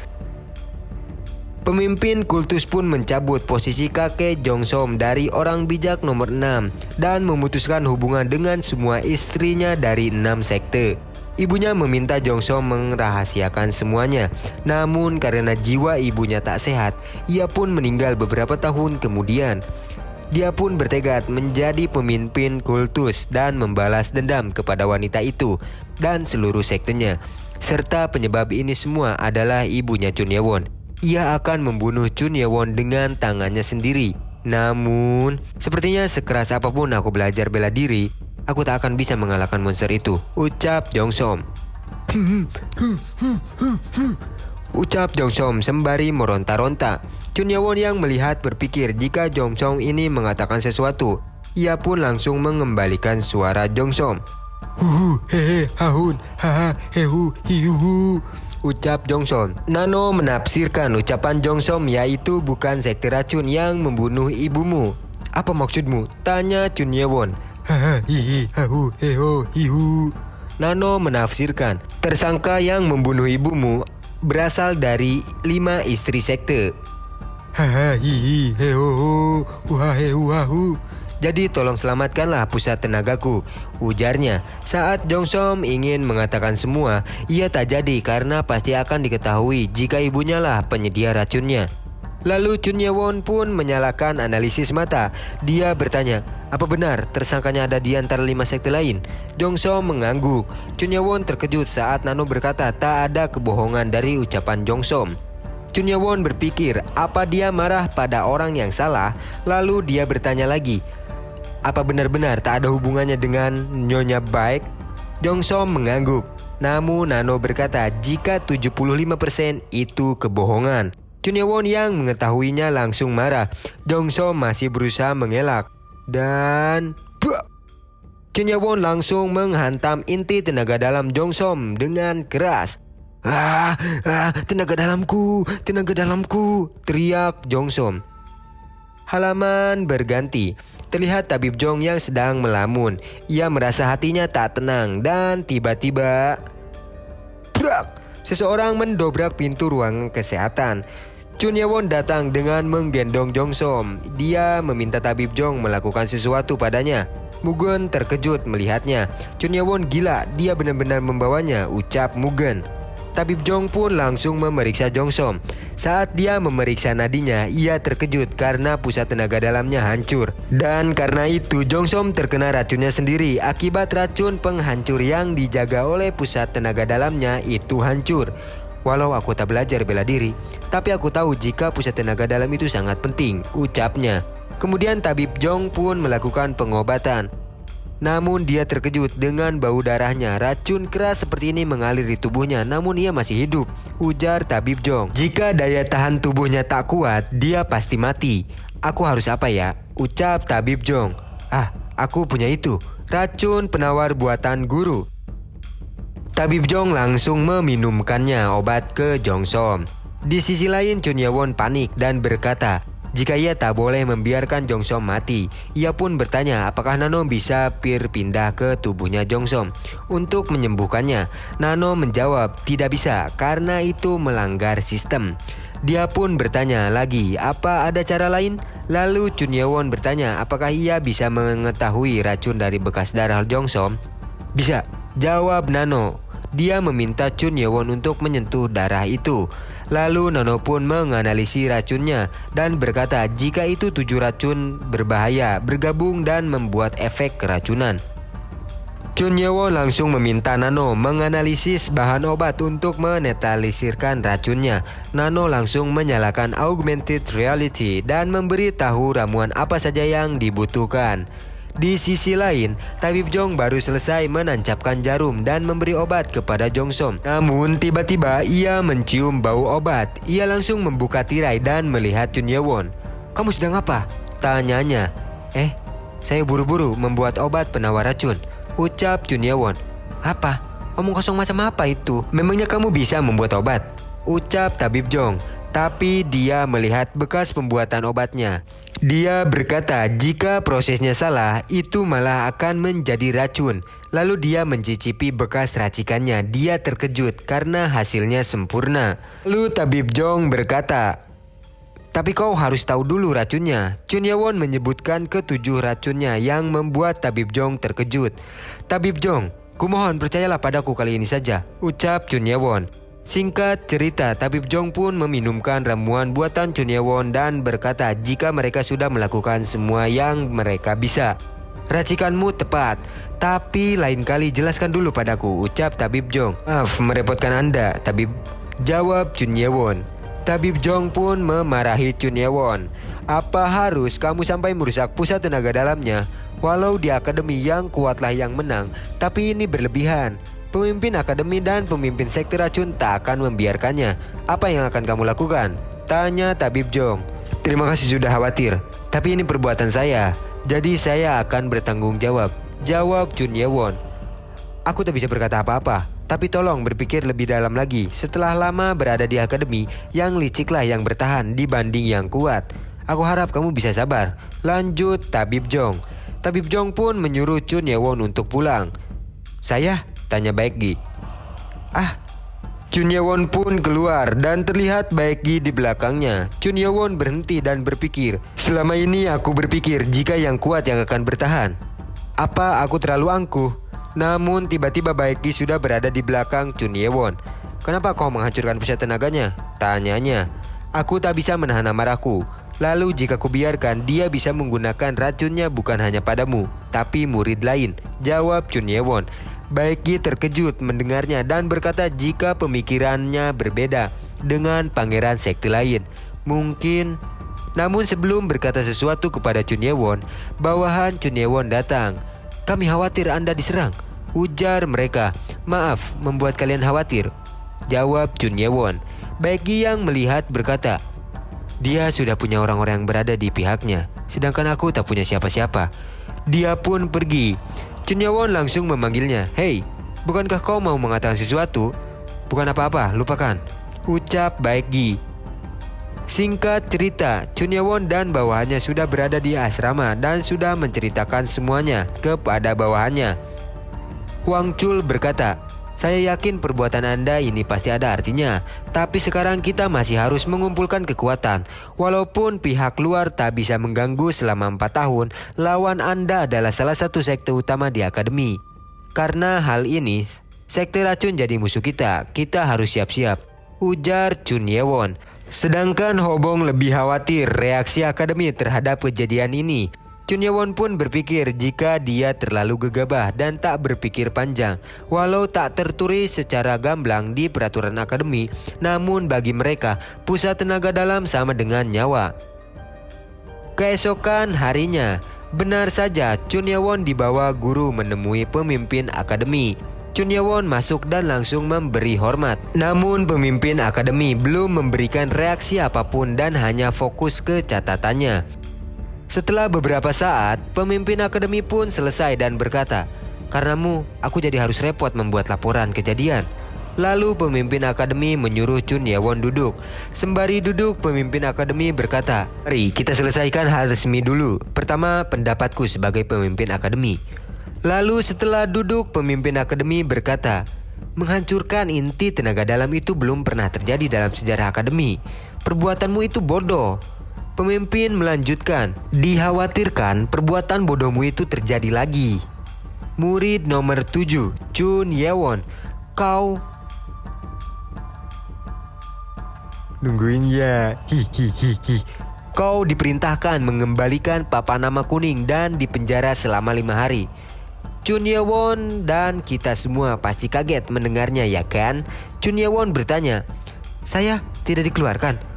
Pemimpin kultus pun mencabut posisi kakek Jongsom dari orang bijak nomor 6 dan memutuskan hubungan dengan semua istrinya dari 6 sekte. Ibunya meminta Jongsom merahasiakan semuanya. Namun karena jiwa ibunya tak sehat, ia pun meninggal beberapa tahun kemudian. Dia pun bertekad menjadi pemimpin kultus dan membalas dendam kepada wanita itu dan seluruh sektenya. Serta penyebab ini semua adalah ibunya Chun Ye-won. Ia akan membunuh Chun Ye-won dengan tangannya sendiri. Namun, sepertinya sekeras apapun aku belajar bela diri, aku tak akan bisa mengalahkan monster itu, ucap Jongsom. Ucap Jongsom sembari meronta-ronta. Chun Ye-won yang melihat berpikir jika Jongsom ini mengatakan sesuatu. Ia pun langsung mengembalikan suara Jongsom. Hehe hahun haha hehu hiuhu, ucap Jongsom. Nano menafsirkan ucapan Jongsom yaitu bukan sekte racun yang membunuh ibumu. Apa maksudmu? Tanya Chun Ye-won. Haha hihi hahu heho hihu. Nano menafsirkan, tersangka yang membunuh ibumu berasal dari 5 istri sekte. Jadi tolong selamatkanlah pusat tenagaku, ujarnya. Saat Jongsom ingin mengatakan semua, ia tak jadi karena pasti akan diketahui jika ibunya lah penyedia racunnya. Lalu Chun Ye-won pun menyalakan analisis mata. Dia bertanya, apa benar tersangkanya ada di antara 5 sekte lain? Jongsom mengangguk. Chun Ye-won terkejut saat Nano berkata tak ada kebohongan dari ucapan Jongsom. Chun Ye-won berpikir apa dia marah pada orang yang salah. Lalu dia bertanya lagi, apa benar-benar tak ada hubungannya dengan Nyonya Baek? Jongsom mengangguk. Namun Nano berkata jika 75% itu kebohongan. Chun Ye-won yang mengetahuinya langsung marah. Jongsom masih berusaha mengelak. Dan Chun Ye-won langsung menghantam inti tenaga dalam Jongsom dengan keras. Tenaga dalamku, teriak Jongsom. Halaman berganti. Terlihat tabib Jong yang sedang melamun. Ia merasa hatinya tak tenang dan tiba-tiba seseorang mendobrak pintu ruang kesehatan. Chun Ye-won datang dengan menggendong Jongsom. Dia meminta tabib Jong melakukan sesuatu padanya. Mugen terkejut melihatnya. Chun Ye-won gila, dia benar-benar membawanya, ucap Mugen. Tabib Jong pun langsung memeriksa Jongsom. Saat dia memeriksa nadinya, ia terkejut karena pusat tenaga dalamnya hancur. Dan karena itu Jongsom terkena racunnya sendiri akibat racun penghancur yang dijaga oleh pusat tenaga dalamnya itu hancur. Walau aku tak belajar bela diri, tapi aku tahu jika pusat tenaga dalam itu sangat penting, ucapnya. Kemudian tabib Jong pun melakukan pengobatan. Namun dia terkejut dengan bau darahnya. Racun keras seperti ini mengalir di tubuhnya, namun ia masih hidup, ujar tabib Jong. Jika daya tahan tubuhnya tak kuat, dia pasti mati. Aku harus apa ya? Ucap tabib Jong. Aku punya itu, racun penawar buatan guru. Tabib Jong langsung meminumkannya obat ke Jongsom. Di sisi lain Chun Ye-won panik dan berkata, jika ia tak boleh membiarkan Jongsom mati. Ia pun bertanya apakah Nano bisa pindah ke tubuhnya Jongsom untuk menyembuhkannya. Nano menjawab tidak bisa karena itu melanggar sistem. Dia pun bertanya lagi apa ada cara lain. Lalu Chun Ye-won bertanya apakah ia bisa mengetahui racun dari bekas darah Jongsom. Bisa, jawab Nano. Dia meminta Chun Ye-won untuk menyentuh darah itu. Lalu Nano pun menganalisis racunnya dan berkata jika itu 7 racun berbahaya bergabung dan membuat efek keracunan. Chun Ye-won langsung meminta Nano menganalisis bahan obat untuk menetralisirkan racunnya. Nano langsung menyalakan augmented reality dan memberi tahu ramuan apa saja yang dibutuhkan. Di sisi lain, tabib Jong baru selesai menancapkan jarum dan memberi obat kepada Jongsom. Namun tiba-tiba ia mencium bau obat. Ia langsung membuka tirai dan melihat Chun Ye-won. Kamu sedang apa? Tanyanya. Saya buru-buru membuat obat penawar racun, ucap Chun Ye-won. Apa? Omong kosong macam apa itu? Memangnya kamu bisa membuat obat? Ucap tabib Jong. Tapi dia melihat bekas pembuatan obatnya. Dia berkata jika prosesnya salah, itu malah akan menjadi racun. Lalu dia mencicipi bekas racikannya. Dia terkejut karena hasilnya sempurna. Lalu tabib Jong berkata, tapi kau harus tahu dulu racunnya. Chun Ye-won menyebutkan ke-7 racunnya yang membuat tabib Jong terkejut. Tabib Jong, kumohon percayalah padaku kali ini saja, ucap Chun Ye-won. Singkat cerita, tabib Jong pun meminumkan ramuan buatan Chun Ye-won dan berkata jika mereka sudah melakukan semua yang mereka bisa. Racikanmu tepat, tapi lain kali jelaskan dulu padaku, ucap tabib Jong. Maaf merepotkan Anda, tabib, jawab Chun Ye-won. Tabib Jong pun memarahi Chun Ye-won. Apa harus kamu sampai merusak pusat tenaga dalamnya? Walau di akademi yang kuatlah yang menang, tapi ini berlebihan. Pemimpin akademi dan pemimpin sekte racun tak akan membiarkannya. Apa yang akan kamu lakukan? Tanya tabib Jong. Terima kasih sudah khawatir, tapi ini perbuatan saya, jadi saya akan bertanggung jawab, jawab Chun Ye-won. Aku tak bisa berkata apa-apa, tapi tolong berpikir lebih dalam lagi. Setelah lama berada di akademi, yang liciklah yang bertahan dibanding yang kuat. Aku harap kamu bisa sabar, lanjut tabib Jong. Tabib Jong pun menyuruh Chun Ye-won untuk pulang. Saya? Tanya Baekgi. Chun Ye-won pun keluar dan terlihat Baekgi di belakangnya. Chun Ye-won berhenti dan berpikir, selama ini aku berpikir jika yang kuat yang akan bertahan. Apa aku terlalu angkuh? Namun tiba-tiba Baekgi sudah berada di belakang Chun Ye-won. Kenapa kau menghancurkan pusat tenaganya? Tanyanya. Aku tak bisa menahan amarahku. Lalu jika kubiarkan, dia bisa menggunakan racunnya bukan hanya padamu, tapi murid lain, jawab Chun Ye-won. Baekgi terkejut mendengarnya dan berkata jika pemikirannya berbeda dengan pangeran sekte lain. Mungkin. Namun sebelum berkata sesuatu kepada Chun Ye-won, bawahan Chun Ye-won datang. Kami khawatir Anda diserang, ujar mereka. Maaf membuat kalian khawatir, jawab Chun Ye-won. Baekgi yang melihat berkata, dia sudah punya orang-orang yang berada di pihaknya, sedangkan aku tak punya siapa-siapa. Dia pun pergi. Chun Ye-won langsung memanggilnya. Hei, bukankah kau mau mengatakan sesuatu? Bukan apa-apa, lupakan, ucap Baekgi. Singkat cerita, Chun Ye-won dan bawahannya sudah berada di asrama dan sudah menceritakan semuanya kepada bawahannya. Hwang Chul berkata, saya yakin perbuatan Anda ini pasti ada artinya, tapi sekarang kita masih harus mengumpulkan kekuatan. Walaupun pihak luar tak bisa mengganggu selama 4 tahun, lawan Anda adalah salah satu sekte utama di akademi. Karena hal ini, sekte racun jadi musuh kita harus siap-siap, ujar Chun Ye-won. Sedangkan Hobong lebih khawatir reaksi akademi terhadap kejadian ini. Chun Ye-won pun berpikir jika dia terlalu gegabah dan tak berpikir panjang. Walau tak tertulis secara gamblang di peraturan akademi, namun bagi mereka, pusat tenaga dalam sama dengan nyawa. Keesokan harinya, benar saja Chun Ye-won dibawa guru menemui pemimpin akademi. Chun Ye-won masuk dan langsung memberi hormat. Namun pemimpin akademi belum memberikan reaksi apapun dan hanya fokus ke catatannya. Setelah beberapa saat, pemimpin akademi pun selesai dan berkata, karenamu, aku jadi harus repot membuat laporan kejadian. Lalu pemimpin akademi menyuruh Chun Ye-won duduk. Sembari duduk, pemimpin akademi berkata, mari kita selesaikan hal resmi dulu. Pertama, pendapatku sebagai pemimpin akademi. Lalu setelah duduk, pemimpin akademi berkata, menghancurkan inti tenaga dalam itu belum pernah terjadi dalam sejarah akademi. Perbuatanmu itu bodoh. Pemimpin melanjutkan, dikhawatirkan perbuatan bodohmu itu terjadi lagi. Murid nomor 7, Chun Ye-won, kau nungguin ya. Hihihihi. Kau diperintahkan mengembalikan papan nama kuning dan dipenjara selama 5 hari. Chun Ye-won dan kita semua pasti kaget mendengarnya, ya kan? Chun Ye-won bertanya, saya tidak dikeluarkan.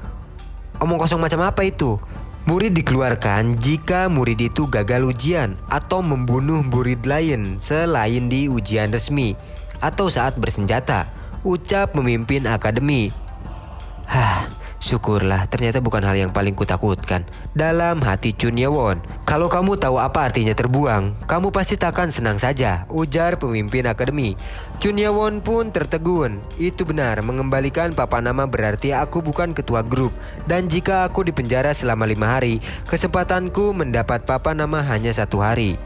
Omong kosong macam apa itu? Murid dikeluarkan jika murid itu gagal ujian atau membunuh murid lain selain di ujian resmi atau saat bersenjata, ucap pemimpin akademi. Syukurlah, ternyata bukan hal yang paling kutakutkan, dalam hati Chun Ye-won. Kalau kamu tahu apa artinya terbuang, kamu pasti takkan senang saja, ujar pemimpin akademi. Chun Ye-won pun tertegun. Itu benar, mengembalikan papan nama berarti aku bukan ketua grup. Dan jika aku dipenjara selama 5 hari, kesempatanku mendapat papan nama hanya 1 hari.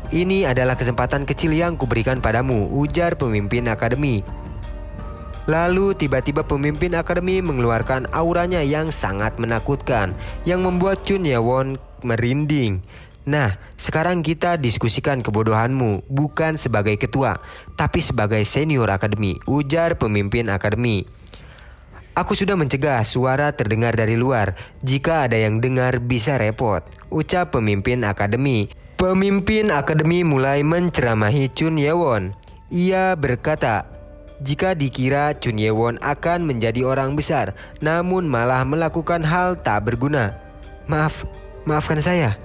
Ini adalah kesempatan kecil yang kuberikan padamu, ujar pemimpin akademi. Lalu tiba-tiba pemimpin akademi mengeluarkan auranya yang sangat menakutkan, yang membuat Chun Ye-won merinding. Nah, sekarang kita diskusikan kebodohanmu, bukan sebagai ketua, tapi sebagai senior akademi, ujar pemimpin akademi. Aku sudah mencegah suara terdengar dari luar. Jika ada yang dengar bisa repot, ucap pemimpin akademi. Pemimpin akademi mulai menceramahi Chun Ye-won. Ia berkata, jika dikira Chun Ye-won akan menjadi orang besar, namun malah melakukan hal tak berguna. Maafkan saya.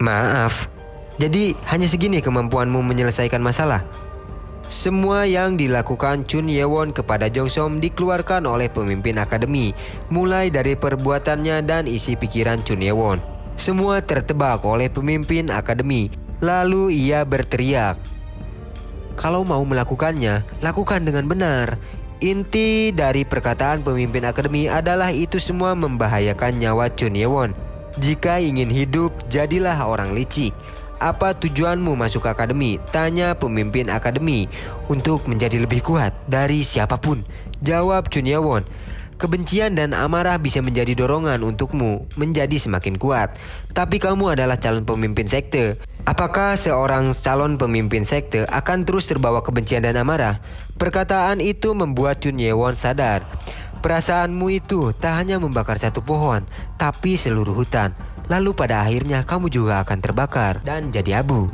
Maaf. Jadi hanya segini kemampuanmu menyelesaikan masalah? Semua yang dilakukan Chun Ye-won kepada Jong Som dikeluarkan oleh pemimpin akademi, mulai dari perbuatannya dan isi pikiran Chun Ye-won. Semua tertebak oleh pemimpin akademi. Lalu ia berteriak, kalau mau melakukannya, lakukan dengan benar. Inti dari perkataan pemimpin akademi adalah itu semua membahayakan nyawa Chun Ye-won. Jika ingin hidup, jadilah orang licik. Apa tujuanmu masuk akademi? Tanya pemimpin akademi. Untuk menjadi lebih kuat dari siapapun, Jawab Chun Ye-won. Kebencian dan amarah bisa menjadi dorongan untukmu menjadi semakin kuat. Tapi kamu adalah calon pemimpin sekte. Apakah seorang calon pemimpin sekte akan terus terbawa kebencian dan amarah? Perkataan itu membuat Chun Ye-won sadar. Perasaanmu itu tak hanya membakar satu pohon, tapi seluruh hutan. Lalu pada akhirnya kamu juga akan terbakar dan jadi abu.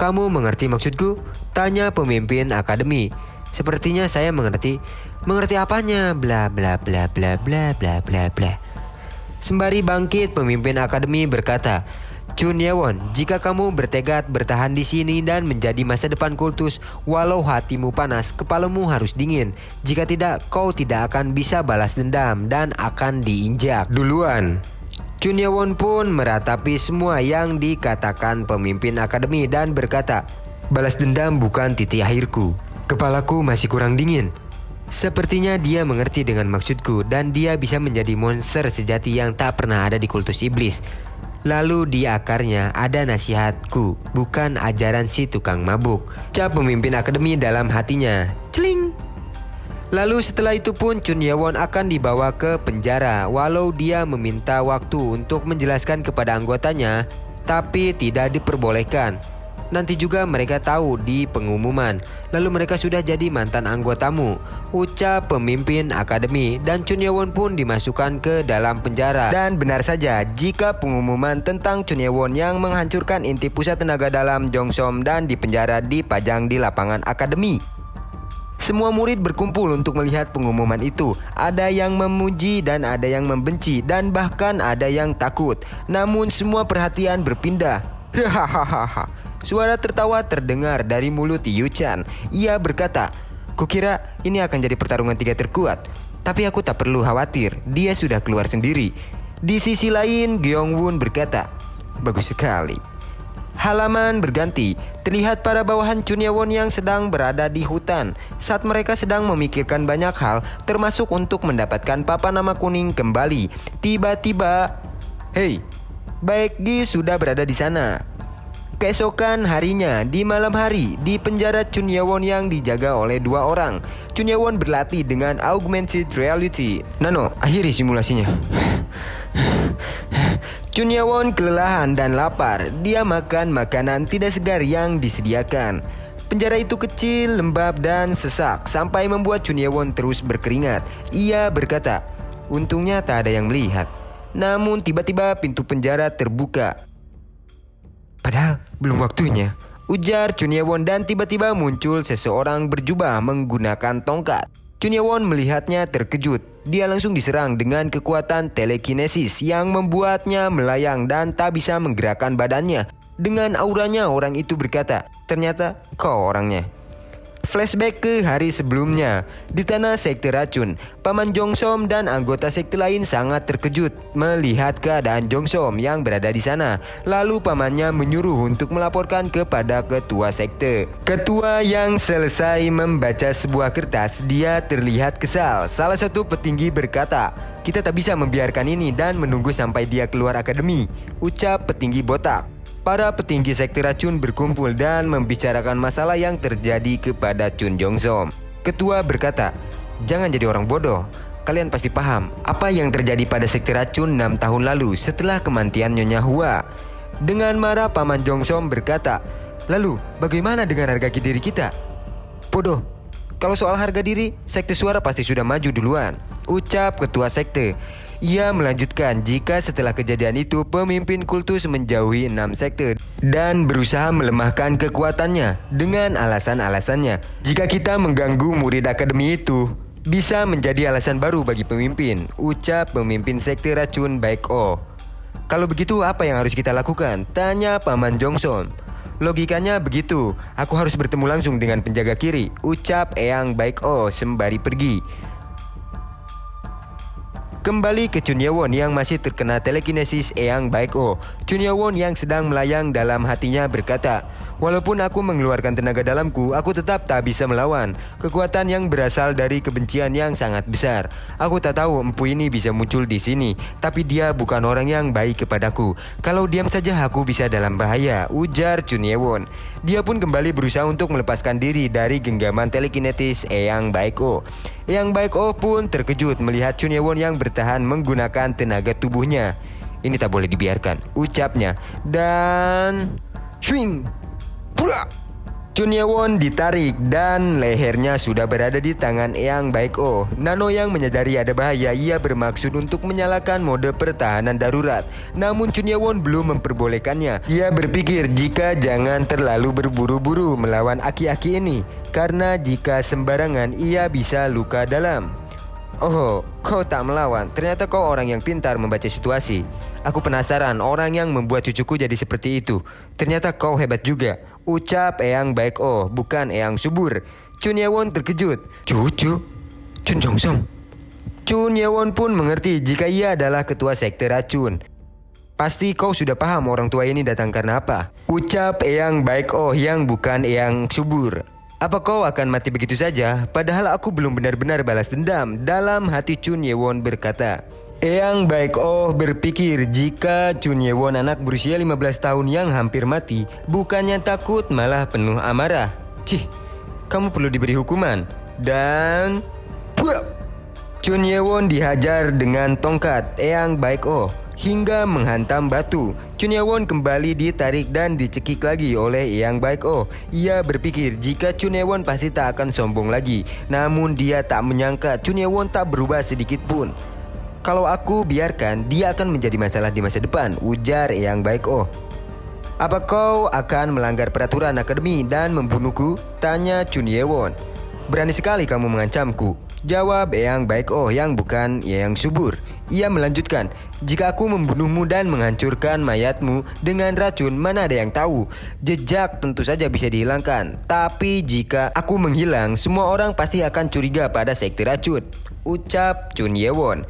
Kamu mengerti maksudku? Tanya pemimpin akademi. Sepertinya saya mengerti. Mengerti apanya? Bla bla bla bla bla bla bla bla. Sembari bangkit, pemimpin akademi berkata, Chun Ye-won, jika kamu bertekad bertahan di sini dan menjadi masa depan kultus, walau hatimu panas, kepalamu harus dingin. Jika tidak, kau tidak akan bisa balas dendam dan akan diinjak duluan. Chun Ye-won pun meratapi semua yang dikatakan pemimpin akademi dan berkata, balas dendam bukan titik akhirku. Kepalaku masih kurang dingin. Sepertinya dia mengerti dengan maksudku dan dia bisa menjadi monster sejati yang tak pernah ada di kultus iblis. Lalu di akarnya ada nasihatku, bukan ajaran si tukang mabuk. Ucap pemimpin akademi dalam hatinya. Celing. Lalu setelah itu pun Chun Ye-won akan dibawa ke penjara walau dia meminta waktu untuk menjelaskan kepada anggotanya, tapi tidak diperbolehkan. Nanti juga mereka tahu di pengumuman. Lalu mereka sudah jadi mantan anggotamu, ucap pemimpin akademi, dan Chun Ye-won pun dimasukkan ke dalam penjara. Dan benar saja, jika pengumuman tentang Chun Ye-won yang menghancurkan inti pusat tenaga dalam Jongsom dan dipenjara dipajang di lapangan akademi. Semua murid berkumpul untuk melihat pengumuman itu. Ada yang memuji dan ada yang membenci dan bahkan ada yang takut. Namun semua perhatian berpindah. Hahaha. Suara tertawa terdengar dari mulut Yu Chan. Ia berkata, kukira ini akan jadi pertarungan 3 terkuat. Tapi aku tak perlu khawatir, dia sudah keluar sendiri. Di sisi lain, Gyeong Woon berkata, bagus sekali. Halaman berganti. Terlihat para bawahan Chun Ye-won yang sedang berada di hutan saat mereka sedang memikirkan banyak hal, termasuk untuk mendapatkan papan nama kuning kembali. Tiba-tiba, hei, Baekgi sudah berada di sana. Keesokan harinya, di malam hari, di penjara Chun Ye-won yang dijaga oleh 2 orang. Chun Ye-won berlatih dengan augmented reality. Nano, akhiri simulasinya. Chun Ye-won kelelahan dan lapar. Dia makan makanan tidak segar yang disediakan. Penjara itu kecil, lembab dan sesak sampai membuat Chun Ye-won terus berkeringat. Ia berkata, untungnya tak ada yang melihat. Namun tiba-tiba pintu penjara terbuka. Padahal belum waktunya, ujar Chun Ye-won, dan tiba-tiba muncul seseorang berjubah menggunakan tongkat. Chun Ye-won melihatnya terkejut. Dia langsung diserang dengan kekuatan telekinesis yang membuatnya melayang dan tak bisa menggerakkan badannya. Dengan auranya orang itu berkata, ternyata kau orangnya. Flashback ke hari sebelumnya. Di tanah sekte racun, Paman Jongsom dan anggota sekte lain sangat terkejut melihat keadaan Jongsom yang berada di sana. Lalu pamannya menyuruh untuk melaporkan kepada ketua sekte. Ketua yang selesai membaca sebuah kertas, dia terlihat kesal. Salah satu petinggi berkata, kita tak bisa membiarkan ini dan menunggu sampai dia keluar akademi, ucap petinggi botak. Para petinggi sekte racun berkumpul dan membicarakan masalah yang terjadi kepada Chun Jongsom. Ketua berkata, jangan jadi orang bodoh. Kalian pasti paham apa yang terjadi pada sekte racun 6 tahun lalu setelah kematian Nyonya Hua. Dengan marah, Paman Jongsom berkata, lalu bagaimana dengan harga diri kita? Bodoh. Kalau soal harga diri, sekte suara pasti sudah maju duluan, ucap ketua sekte. Ia melanjutkan, jika setelah kejadian itu pemimpin kultus menjauhi 6 sekte dan berusaha melemahkan kekuatannya dengan alasan-alasannya. Jika kita mengganggu murid akademi itu, bisa menjadi alasan baru bagi pemimpin, ucap pemimpin sekte racun Baek-o. Kalau begitu apa yang harus kita lakukan? Tanya Paman Jongsom. Logikanya begitu, aku harus bertemu langsung dengan penjaga kiri, ucap Eyang Baek-o sembari pergi. Kembali ke Chun Ye-won yang masih terkena telekinesis Eyang Baek-o. Chun Ye-won yang sedang melayang dalam hatinya berkata, walaupun aku mengeluarkan tenaga dalamku, aku tetap tak bisa melawan kekuatan yang berasal dari kebencian yang sangat besar. Aku tak tahu empu ini bisa muncul di sini, tapi dia bukan orang yang baik kepadaku. Kalau diam saja aku bisa dalam bahaya, ujar Chun Ye-won. Dia pun kembali berusaha untuk melepaskan diri dari genggaman telekinetis Eyang Baek-o. Yang Baik Oh pun terkejut melihat Chun Ye-won yang bertahan menggunakan tenaga tubuhnya. Ini tak boleh dibiarkan, ucapnya. Dan swing. Pula. Chun Ye-won ditarik dan lehernya sudah berada di tangan Yang Baik Oh. Nano yang menyadari ada bahaya, ia bermaksud untuk menyalakan mode pertahanan darurat. Namun Chun Ye-won belum memperbolehkannya. Ia berpikir jika jangan terlalu berburu-buru melawan aki-aki ini, karena jika sembarangan ia bisa luka dalam. Oh, kau tak melawan. Ternyata kau orang yang pintar membaca situasi. Aku penasaran orang yang membuat cucuku jadi seperti itu. Ternyata kau hebat juga, ucap Yang Baik Oh, bukan Yang Subur. Chun Ye-won terkejut. Cucu? Chun Jong-song. Chun Ye-won pun mengerti jika ia adalah ketua sekte racun. Pasti kau sudah paham orang tua ini datang karena apa, ucap Yang Baik Oh yang bukan Yang Subur. Apa kau akan mati begitu saja? Padahal aku belum benar-benar balas dendam, dalam hati Chun Ye-won berkata. Yang Baik Oh berpikir jika Chun Ye-won anak berusia 15 tahun yang hampir mati, bukannya takut malah penuh amarah. Cih, kamu perlu diberi hukuman. Dan Chun Ye-won dihajar dengan tongkat Yang Baik Oh hingga menghantam batu. Chun Ye-won kembali ditarik dan dicekik lagi oleh Yang Baik Oh. Ia berpikir jika Chun Ye-won pasti tak akan sombong lagi. Namun dia tak menyangka Chun Ye-won tak berubah sedikit pun. Kalau aku biarkan, dia akan menjadi masalah di masa depan, ujar Yang Baik Oh. Apa kau akan melanggar peraturan akademi dan membunuhku? Tanya Chun Ye-won. Berani sekali kamu mengancamku, jawab Yang Baik Oh yang bukan Yang Subur. Ia melanjutkan, jika aku membunuhmu dan menghancurkan mayatmu dengan racun, mana ada yang tahu? Jejak tentu saja bisa dihilangkan. Tapi jika aku menghilang, semua orang pasti akan curiga pada sekte racun, ucap Chun Ye-won.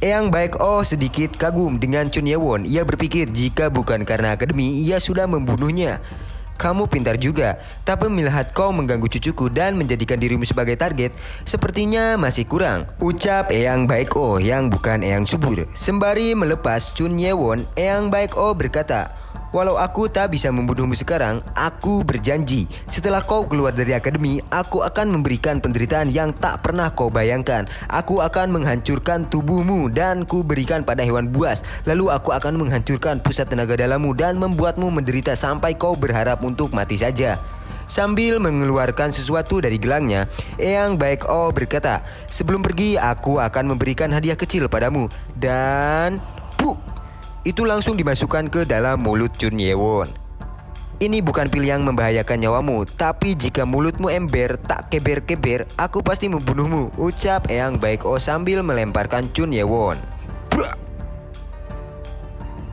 Yang Baik Oh sedikit kagum dengan Chun Ye-won. Ia berpikir jika bukan karena akademi, ia sudah membunuhnya. Kamu pintar juga, tapi melihat kau mengganggu cucuku dan menjadikan dirimu sebagai target, sepertinya masih kurang, ucap Yang Baik Oh yang bukan Yang Subur. Sembari melepas Chun Ye-won, Yang Baik Oh berkata, walau aku tak bisa membunuhmu sekarang, aku berjanji setelah kau keluar dari akademi, aku akan memberikan penderitaan yang tak pernah kau bayangkan. Aku akan menghancurkan tubuhmu dan ku berikan pada hewan buas. Lalu aku akan menghancurkan pusat tenaga dalammu dan membuatmu menderita sampai kau berharap untuk mati saja. Sambil mengeluarkan sesuatu dari gelangnya, Yang Baik Oh berkata, sebelum pergi aku akan memberikan hadiah kecil padamu. Dan itu langsung dimasukkan ke dalam mulut Chun Ye-won. Ini bukan pil yang membahayakan nyawamu, tapi jika mulutmu ember tak keber-keber, aku pasti membunuhmu, ucap Yang Baik Oh sambil melemparkan Chun Ye-won.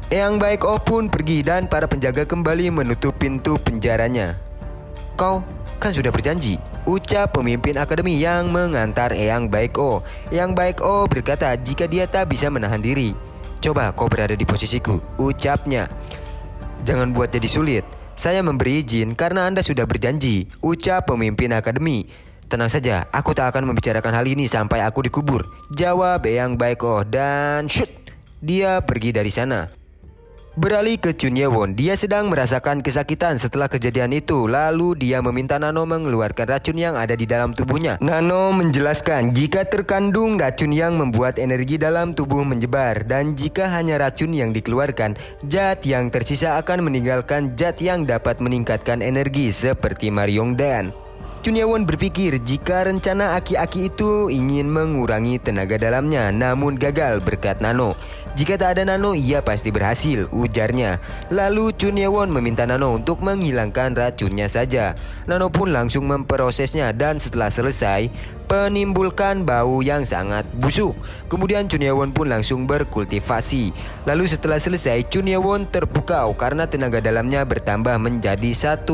Yang Baik Oh pun pergi dan para penjaga kembali menutup pintu penjaranya. Kau kan sudah berjanji, ucap pemimpin akademi yang mengantar Yang Baik Oh. Yang Baik Oh berkata jika dia tak bisa menahan diri. Coba kau berada di posisiku, ucapnya. Jangan buat jadi sulit. Saya memberi izin karena Anda sudah berjanji, ucap pemimpin akademi. Tenang saja, aku tak akan membicarakan hal ini sampai aku dikubur, jawab Yang Baik Oh dan dia pergi dari sana. Beralih ke Chun Ye-won, dia sedang merasakan kesakitan setelah kejadian itu. Lalu dia meminta Nano mengeluarkan racun yang ada di dalam tubuhnya. Nano menjelaskan jika terkandung racun yang membuat energi dalam tubuh menyebar, dan jika hanya racun yang dikeluarkan, zat yang tersisa akan meninggalkan zat yang dapat meningkatkan energi seperti Maryongdan. Chun Ye-won berpikir jika rencana aki-aki itu ingin mengurangi tenaga dalamnya, namun gagal berkat Nano. Jika tak ada Nano, ia pasti berhasil, ujarnya. Lalu Chun Ye-won meminta Nano untuk menghilangkan racunnya saja. Nano pun langsung memprosesnya dan setelah selesai, menimbulkan bau yang sangat busuk. Kemudian Chun Ye-won pun langsung berkultivasi. Lalu setelah selesai, Chun Ye-won terpukau karena tenaga dalamnya bertambah menjadi 1,5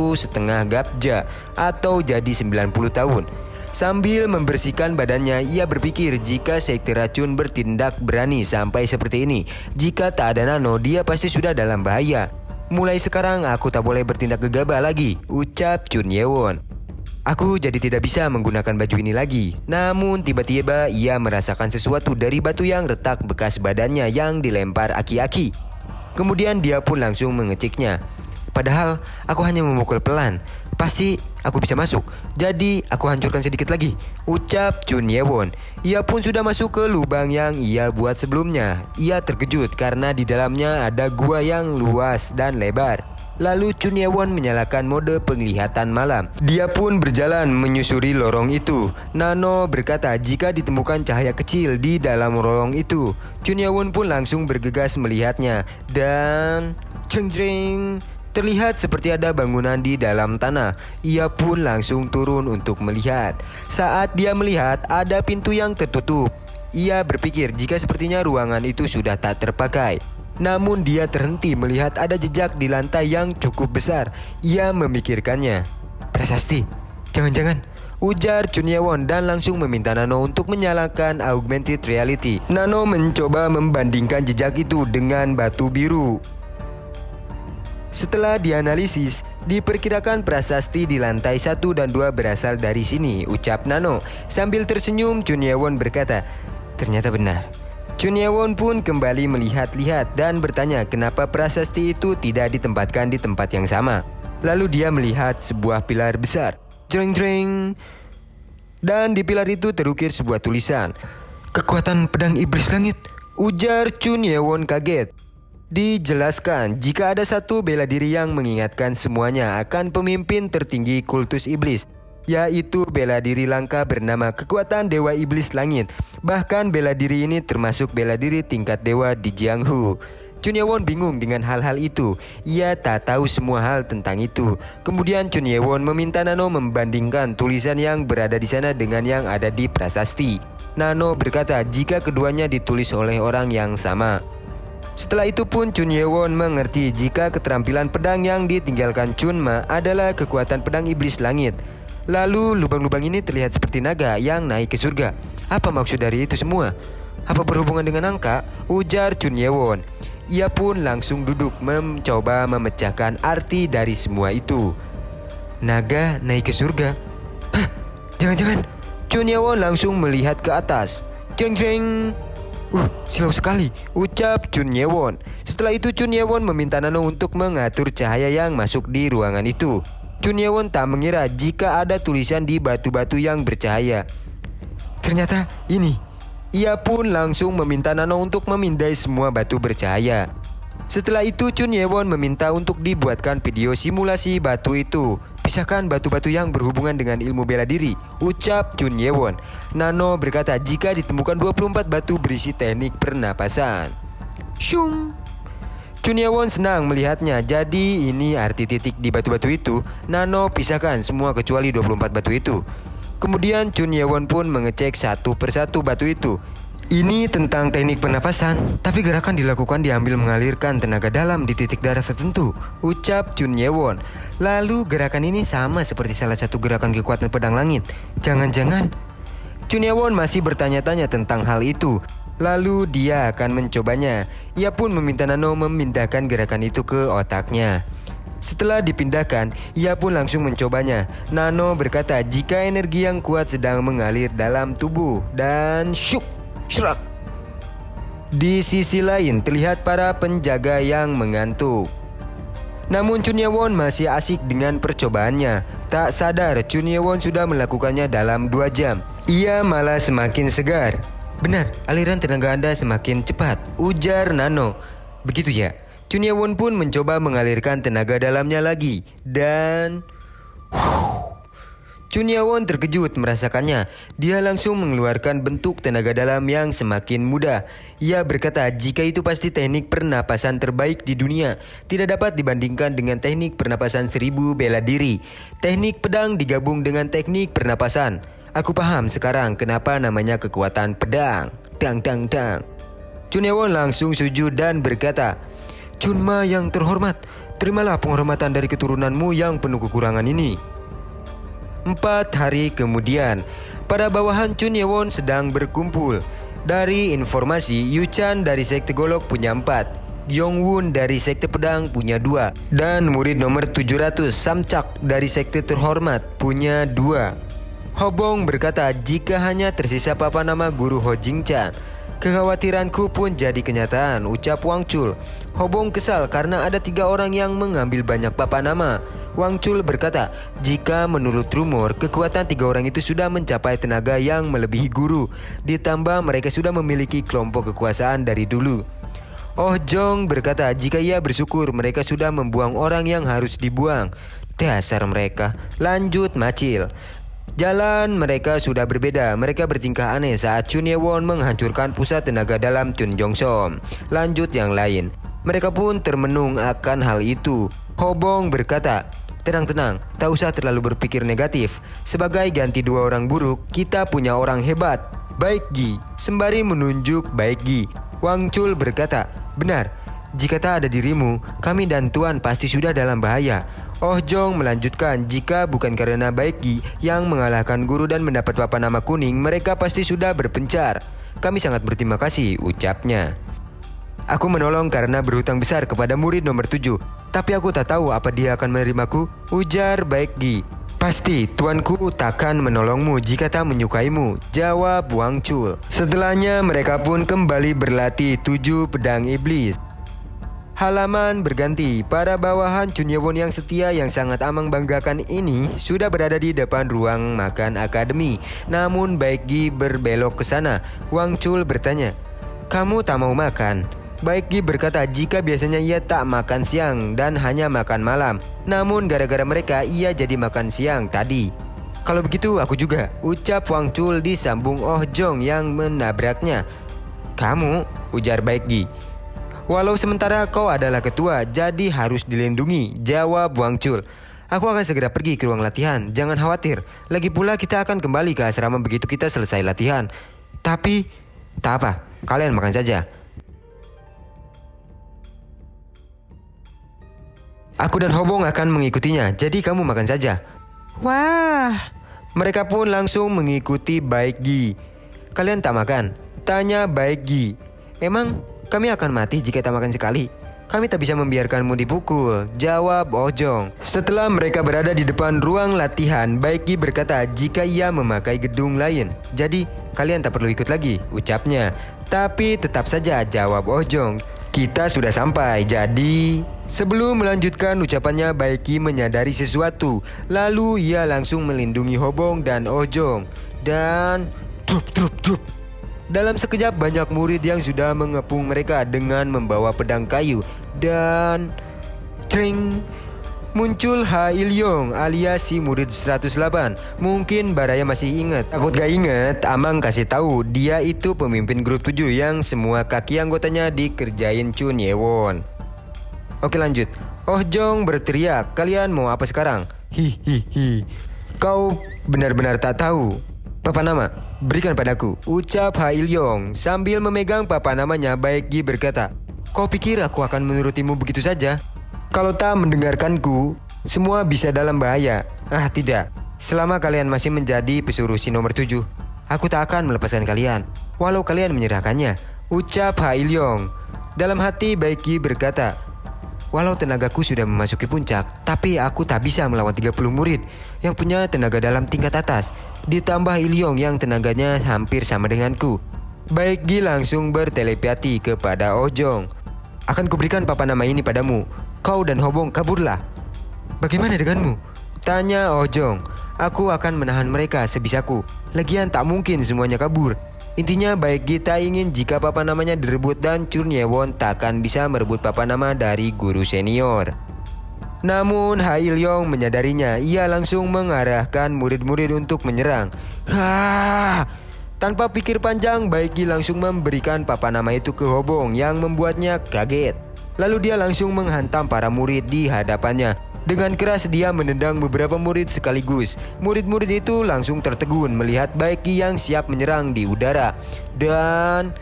gapja atau jadi 90 tahun. Sambil membersihkan badannya, ia berpikir jika sekte racun bertindak berani sampai seperti ini, jika tak ada Nano, dia pasti sudah dalam bahaya. Mulai sekarang aku tak boleh bertindak gegabah lagi, ucap Chun Ye-won. Aku jadi tidak bisa menggunakan baju ini lagi. Namun tiba-tiba ia merasakan sesuatu dari batu yang retak bekas badannya yang dilempar aki-aki. Kemudian dia pun langsung mengeceknya. Padahal aku hanya memukul pelan. Pasti aku bisa masuk. Jadi aku hancurkan sedikit lagi, ucap Chun Ye-won. Ia pun sudah masuk ke lubang yang ia buat sebelumnya. Ia terkejut karena di dalamnya ada gua yang luas dan lebar. Lalu Chun Ye-won menyalakan mode penglihatan malam. Dia pun berjalan menyusuri lorong itu. Nano berkata jika ditemukan cahaya kecil di dalam lorong itu. Chun Ye-won pun langsung bergegas melihatnya. Dan ceng-ceng, terlihat seperti ada bangunan di dalam tanah. Ia pun langsung turun untuk melihat. Saat dia melihat, ada pintu yang tertutup. Ia berpikir jika sepertinya ruangan itu sudah tak terpakai. Namun dia terhenti melihat ada jejak di lantai yang cukup besar. Ia memikirkannya. Prasasti, jangan-jangan, ujar Chun Ye-won dan langsung meminta Nano untuk menyalakan augmented reality. Nano mencoba membandingkan jejak itu dengan batu biru. Setelah dianalisis, diperkirakan prasasti di lantai 1 dan 2 berasal dari sini, ucap Nano. Sambil tersenyum, Chun Ye-won berkata, ternyata benar. Chun Ye-won pun kembali melihat-lihat dan bertanya kenapa prasasti itu tidak ditempatkan di tempat yang sama. Lalu dia melihat sebuah pilar besar. Jreng-jreng. Dan di pilar itu terukir sebuah tulisan. Kekuatan pedang iblis langit, ujar Chun Ye-won kaget. Dijelaskan jika ada satu bela diri yang mengingatkan semuanya akan pemimpin tertinggi kultus iblis, yaitu bela diri langka bernama kekuatan Dewa Iblis Langit. Bahkan bela diri ini termasuk bela diri tingkat dewa di Jianghu. Chun Ye-won bingung dengan hal-hal itu. Ia tak tahu semua hal tentang itu. Kemudian Chun Ye-won meminta Nano membandingkan tulisan yang berada di sana dengan yang ada di prasasti. Nano berkata jika keduanya ditulis oleh orang yang sama. Setelah itu pun Chun Ye-won mengerti jika keterampilan pedang yang ditinggalkan Chun Ma adalah kekuatan pedang iblis langit. Lalu lubang-lubang ini terlihat seperti naga yang naik ke surga. Apa maksud dari itu semua? Apa berhubungan dengan angka? Ujar Chun Ye-won. Ia pun langsung duduk mencoba memecahkan arti dari semua itu. Naga naik ke surga? Hah? Jangan-jangan Chun Ye-won langsung melihat ke atas. Jeng-jeng. Silau sekali, ucap Chun Ye-won. Setelah itu Chun Ye-won meminta Nano untuk mengatur cahaya yang masuk di ruangan itu. Chun Ye-won tak mengira jika ada tulisan di batu-batu yang bercahaya. Ternyata ini. Ia pun langsung meminta Nano untuk memindai semua batu bercahaya. Setelah itu Chun Ye-won meminta untuk dibuatkan video simulasi batu itu. Pisahkan batu-batu yang berhubungan dengan ilmu bela diri, ucap Chun Ye-won. Nano berkata jika ditemukan 24 batu berisi teknik pernapasan. Shung. Chun Ye-won senang melihatnya. Jadi ini arti titik di batu-batu itu. Nano pisahkan semua kecuali 24 batu itu. Kemudian Chun Ye-won pun mengecek satu persatu batu itu. Ini tentang teknik pernapasan, tapi gerakan dilakukan diambil mengalirkan tenaga dalam di titik darah tertentu, ucap Chun Ye-won. Lalu gerakan ini sama seperti salah satu gerakan kekuatan pedang langit. Jangan-jangan Chun Ye-won masih bertanya-tanya tentang hal itu. Lalu dia akan mencobanya. Ia pun meminta Nano memindahkan gerakan itu ke otaknya. Setelah dipindahkan, ia pun langsung mencobanya. Nano berkata jika energi yang kuat sedang mengalir dalam tubuh dan syuk. Shrak. Di sisi lain terlihat para penjaga yang mengantuk. Namun Chun Ye-won masih asik dengan percobaannya. Tak sadar Chun Ye-won sudah melakukannya dalam 2 jam. Ia malah semakin segar. Benar, aliran tenaga Anda semakin cepat, ujar Nano. Begitu ya. Chun Ye-won pun mencoba mengalirkan tenaga dalamnya lagi. Dan Chun Ye-won terkejut merasakannya. Dia langsung mengeluarkan bentuk tenaga dalam yang semakin mudah. Ia berkata jika itu pasti teknik pernapasan terbaik di dunia. Tidak dapat dibandingkan dengan teknik pernapasan 1000 bela diri. Teknik pedang digabung dengan teknik pernapasan. Aku paham sekarang kenapa namanya kekuatan pedang. Dang dang dang. Chun Ye-won langsung sujud dan berkata, Chun Ma yang terhormat, terimalah penghormatan dari keturunanmu yang penuh kekurangan ini. 4 hari kemudian, para bawahan Chun Ye-won sedang berkumpul. Dari informasi, Yu Chan dari sekte Golok punya 4, Yong Won dari sekte pedang punya 2, dan murid nomor 700 Samcak dari sekte terhormat punya 2. Hobong berkata jika hanya tersisa papa nama guru Ho Jing Chan. Kekhawatiranku pun jadi kenyataan, ucap Wang Chul. Hobong kesal karena ada 3 orang yang mengambil banyak papanama. Wang Chul berkata, jika menurut rumor, kekuatan 3 orang itu sudah mencapai tenaga yang melebihi guru. Ditambah mereka sudah memiliki kelompok kekuasaan dari dulu. Oh Jong berkata, jika ia bersyukur mereka sudah membuang orang yang harus dibuang. Dasar mereka. Lanjut Macil. Jalan mereka sudah berbeda. Mereka bertingkah aneh saat Chun Ye-won menghancurkan pusat tenaga dalam Chun Jong-som. Lanjut yang lain. Mereka pun termenung akan hal itu. Hobong berkata, tenang-tenang, tak usah terlalu berpikir negatif. Sebagai ganti 2 orang buruk, kita punya orang hebat, Baek Gi. Sembari menunjuk Baek Gi, Wang Chul berkata, benar, jika tak ada dirimu, kami dan Tuan pasti sudah dalam bahaya. Oh Jong melanjutkan, jika bukan karena Baek Gi yang mengalahkan guru dan mendapat papanama kuning, mereka pasti sudah berpencar. Kami sangat berterima kasih, ucapnya. Aku menolong karena berhutang besar kepada murid nomor 7, tapi aku tak tahu apa dia akan menerimaku, ujar Baek Gi. Pasti tuanku takkan menolongmu jika tak menyukaimu, jawab Wang Chul. Setelahnya mereka pun kembali berlatih 7 pedang iblis. Halaman berganti. Para bawahan Chun Ye-won yang setia yang sangat amang banggakan ini sudah berada di depan ruang makan akademi. Namun Baek Gi berbelok ke sana. Wang Chul bertanya, kamu tak mau makan? Baek Gi berkata jika biasanya ia tak makan siang dan hanya makan malam. Namun gara-gara mereka ia jadi makan siang tadi. Kalau begitu aku juga, ucap Wang Chul disambung Oh Jong yang menabraknya. Kamu, ujar Baek Gi. Walau sementara kau adalah ketua, jadi harus dilindungi, jawab Wang Chul. Aku akan segera pergi ke ruang latihan, jangan khawatir. Lagi pula kita akan kembali ke asrama begitu kita selesai latihan. Tapi, tak apa, kalian makan saja. Aku dan Hobong akan mengikutinya, jadi kamu makan saja. Wah, mereka pun langsung mengikuti Baek Gi. Kalian tak makan? Tanya Baek Gi. Emang kami akan mati jika tak makan sekali. Kami tak bisa membiarkanmu dipukul, jawab Oh Jong. Setelah mereka berada di depan ruang latihan, Baek Gi berkata jika ia memakai gedung lain. Jadi kalian tak perlu ikut lagi, ucapnya. Tapi tetap saja, jawab Oh Jong. Kita sudah sampai, jadi... Sebelum melanjutkan ucapannya, Baek Gi menyadari sesuatu. Lalu ia langsung melindungi Hobong dan Oh Jong. Dan... Trup. Dalam sekejap banyak murid yang sudah mengepung mereka dengan membawa pedang kayu. Dan... Tring! Muncul Ha Il-yong alias si murid 108. Mungkin Baraya masih ingat. Takut gak ingat, Amang kasih tahu dia itu pemimpin grup 7 yang semua kaki anggotanya dikerjain Chun Ye-won. Oke lanjut. Oh Jong berteriak, kalian mau apa sekarang? Hihihi. Kau benar-benar tak tahu. Papanama, berikan padaku, ucap Ha Il-yong. Sambil memegang papanamanya, Baek Gi berkata, kau pikir aku akan menurutimu begitu saja? Kalau tak mendengarkanku, semua bisa dalam bahaya. Ah tidak, selama kalian masih menjadi pesuruh si nomor 7, aku tak akan melepaskan kalian, walau kalian menyerahkannya, ucap Ha Il-yong. Dalam hati Baek Gi berkata, walau tenagaku sudah memasuki puncak, tapi aku tak bisa melawan 30 murid yang punya tenaga dalam tingkat atas. Ditambah Il-yong yang tenaganya hampir sama denganku. Baek Gi langsung bertelepati kepada Oh Jong. Akan kuberikan papanama ini padamu. Kau dan Hobong kaburlah. Bagaimana denganmu? Tanya Oh Jong. Aku akan menahan mereka sebisaku. Lagian tak mungkin semuanya kabur. Intinya Baek Gi tak ingin jika papanamanya direbut dan Chun Ye-won takkan bisa merebut papanama dari guru senior. Namun Ha Il-yong menyadarinya. Ia langsung mengarahkan murid-murid untuk menyerang. Tanpa pikir panjang, Baek Gi langsung memberikan papanama itu ke Hobong yang membuatnya kaget. Lalu dia langsung menghantam para murid di hadapannya. Dengan keras dia menendang beberapa murid sekaligus. Murid-murid itu langsung tertegun melihat Baek Gi yang siap menyerang di udara. Dan...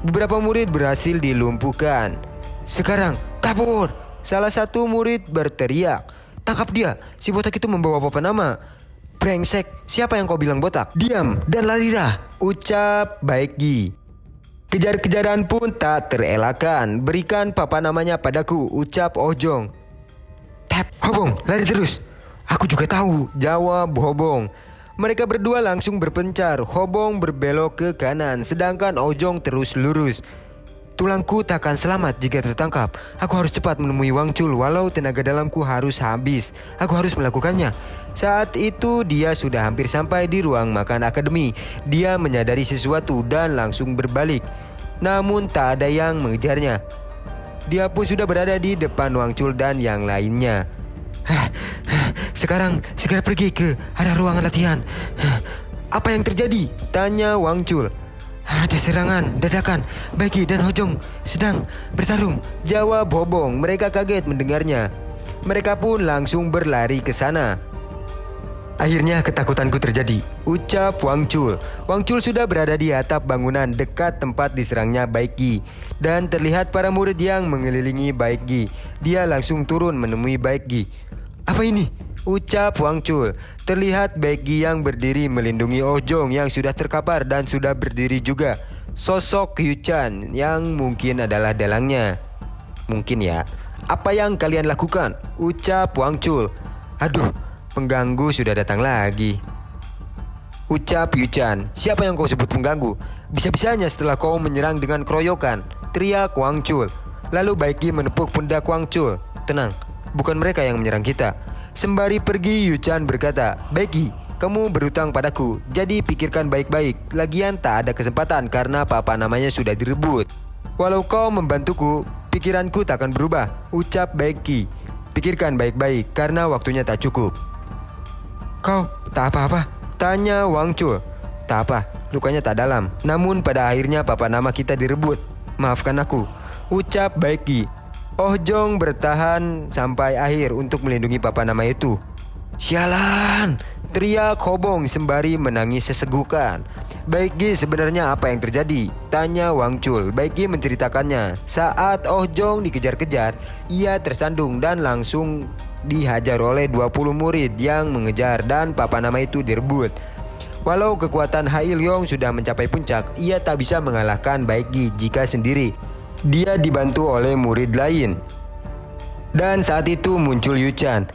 beberapa murid berhasil dilumpuhkan. Sekarang kabur! Salah satu murid berteriak. Tangkap dia, si botak itu membawa papanama. Brengsek, siapa yang kau bilang botak? Diam dan larilah, ucap Baek Gi. Kejar-kejaran pun tak terelakkan. Berikan papanamanya padaku, ucap Oh Jong. Tap, Hobong, lari terus. Aku juga tahu, jawab Hobong. Mereka berdua langsung berpencar. Hobong berbelok ke kanan, sedangkan Ojong terus lurus. Tulangku takkan selamat jika tertangkap. Aku harus cepat menemui Wangchul walau tenaga dalamku harus habis. Aku harus melakukannya. Saat itu dia sudah hampir sampai di ruang makan akademi. Dia menyadari sesuatu dan langsung berbalik. Namun tak ada yang mengejarnya. Dia pun sudah berada di depan Wangchul dan yang lainnya. Sekarang segera pergi ke arah ruangan latihan. Apa yang terjadi? Tanya Wangchul. Ada serangan dadakan. Baiki dan Hojong sedang bertarung, jawab Hobong. Mereka kaget mendengarnya. Mereka pun langsung berlari ke sana. Akhirnya ketakutanku terjadi, ucap Wangchul. Wangchul sudah berada di atap bangunan dekat tempat diserangnya Baiki. Dan terlihat para murid yang mengelilingi Baiki. Dia langsung turun menemui Baiki. Apa ini? Ucap Wangchul. Terlihat Baiki yang berdiri melindungi Ojong yang sudah terkapar dan sudah berdiri juga. Sosok Yuchan yang mungkin adalah dalangnya. Mungkin ya. Apa yang kalian lakukan? Ucap Wangchul. Aduh, pengganggu sudah datang lagi. Ucap Yuchan. Siapa yang kau sebut pengganggu? Bisa-bisanya setelah kau menyerang dengan keroyokan, teriak Wangchul. Lalu Baiki menepuk pundak Wangchul. Tenang, bukan mereka yang menyerang kita. Sembari pergi, Yuchan berkata, Baiki, kamu berhutang padaku, jadi pikirkan baik-baik. Lagian tak ada kesempatan karena papa namanya sudah direbut. Walau kau membantuku, pikiranku tak akan berubah, ucap Baiki. Pikirkan baik-baik karena waktunya tak cukup. Kau tak apa-apa? Tanya Wangchul. Tak apa, lukanya tak dalam. Namun pada akhirnya papa nama kita direbut. Maafkan aku, ucap Baiki. Ojong bertahan sampai akhir untuk melindungi papa nama itu. Sialan, teriak Hobong sembari menangis sesegukan. Baiki, sebenarnya apa yang terjadi? Tanya Wangchul. Baiki menceritakannya. Saat Ojong dikejar-kejar, ia tersandung dan langsung dihajar oleh 20 murid yang mengejar dan papa nama itu direbut. Walau kekuatan Hai Ilyong sudah mencapai puncak, ia tak bisa mengalahkan Baiki jika sendiri. Dia dibantu oleh murid lain. Dan saat itu muncul Yuchan.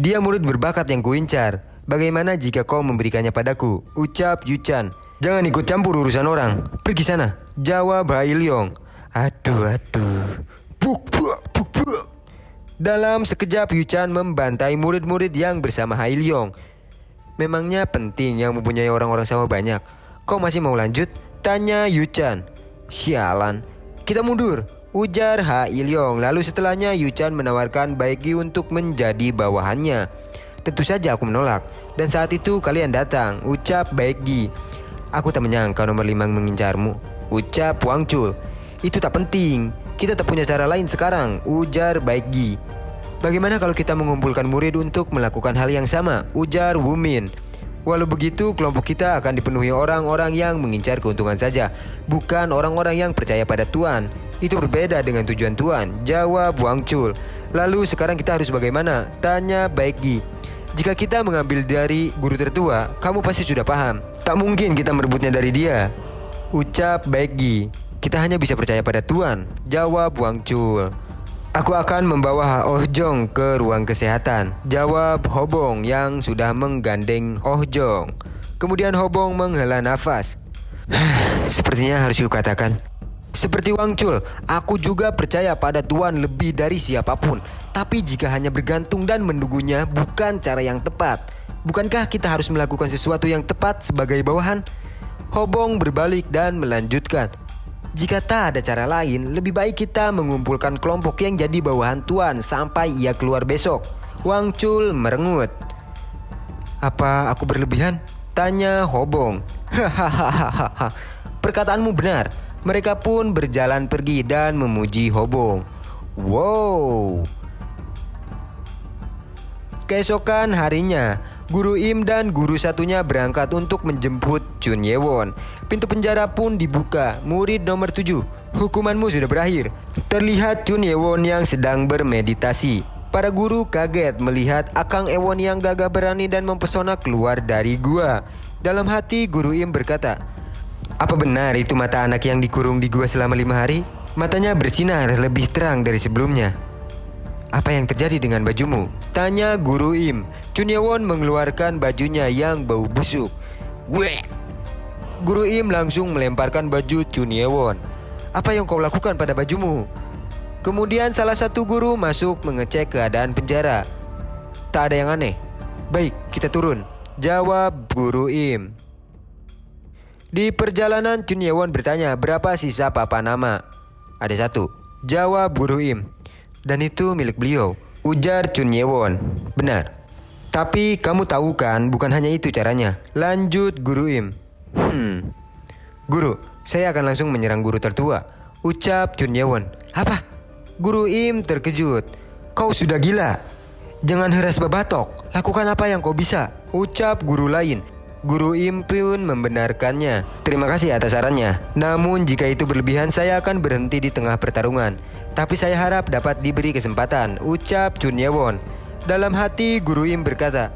Dia murid berbakat yang kuincar. Bagaimana jika kau memberikannya padaku? Ucap Yuchan. Jangan ikut campur urusan orang. Pergi sana, jawab Hai Ilyong. Aduh. Puk. Dalam sekejap Yuchan membantai murid-murid yang bersama Hai Ilyong. Memangnya penting yang mempunyai orang-orang sama banyak? Kau masih mau lanjut? Tanya Yuchan. Sialan, kita mundur, ujar Hai Ilyong. Lalu setelahnya Yuchan menawarkan Baiki untuk menjadi bawahannya. Tentu saja aku menolak. Dan saat itu kalian datang, ucap Baiki. Aku tak menyangka nomor 5 mengincarmu, ucap Wangchul. Itu tak penting, kita tak punya cara lain sekarang, ujar Baiki. Bagaimana kalau kita mengumpulkan murid untuk melakukan hal yang sama, ujar Wumin. Walau begitu, kelompok kita akan dipenuhi orang-orang yang mengincar keuntungan saja, bukan orang-orang yang percaya pada Tuan. Itu berbeda dengan tujuan Tuan, jawab Wangchul. Lalu sekarang kita harus bagaimana? Tanya Baiki. Jika kita mengambil dari guru tertua, kamu pasti sudah paham. Tak mungkin kita merebutnya dari dia, ucap Baiki. Kita hanya bisa percaya pada Tuan, jawab Wangchul. Aku akan membawa Ojong ke ruang kesehatan, jawab Hobong yang sudah menggandeng Ojong. Kemudian Hobong menghela nafas. Sepertinya harus kukatakan, seperti Wangchul, aku juga percaya pada Tuan lebih dari siapapun. Tapi jika hanya bergantung dan menunggunya bukan cara yang tepat. Bukankah kita harus melakukan sesuatu yang tepat sebagai bawahan? Hobong berbalik dan melanjutkan. Jika tak ada cara lain, lebih baik kita mengumpulkan kelompok yang jadi bawahan Tuan sampai ia keluar besok. Wangchul merengut. Apa aku berlebihan? Tanya Hobong. Hahaha. Perkataanmu benar. Mereka pun berjalan pergi dan memuji Hobong. Wow. Keesokan harinya, Guru Im dan guru satunya berangkat untuk menjemput Chun Yewon. Pintu penjara pun dibuka. Murid nomor 7, hukumanmu sudah berakhir. Terlihat Chun Yewon yang sedang bermeditasi. Para guru kaget melihat Akang Ewon yang gagah berani dan mempesona keluar dari gua. Dalam hati Guru Im berkata, apa benar itu mata anak yang dikurung di gua selama 5 hari? Matanya bersinar lebih terang dari sebelumnya. Apa yang terjadi dengan bajumu? Tanya Guru Im. Chun Ye-won mengeluarkan bajunya yang bau busuk. Weh! Guru Im langsung melemparkan baju Chun Ye-won. Apa yang kau lakukan pada bajumu? Kemudian salah satu guru masuk mengecek keadaan penjara. Tak ada yang aneh. Baik, kita turun, jawab Guru Im. Di perjalanan Chun Ye-won bertanya berapa sisa papan nama. Ada 1, jawab Guru Im. Dan itu milik beliau, ujar Chun Ye-won. Benar. Tapi kamu tahu kan bukan hanya itu caranya, lanjut Guru Im. Guru, saya akan langsung menyerang guru tertua, ucap Chun Ye-won. Apa? Guru Im terkejut. Kau sudah gila. Jangan heras babatok, lakukan apa yang kau bisa, ucap guru lain. Guru Im pun membenarkannya. Terima kasih atas sarannya. Namun jika itu berlebihan saya akan berhenti di tengah pertarungan. Tapi saya harap dapat diberi kesempatan, ucap Chun Ye-won. Dalam hati Guru Im berkata,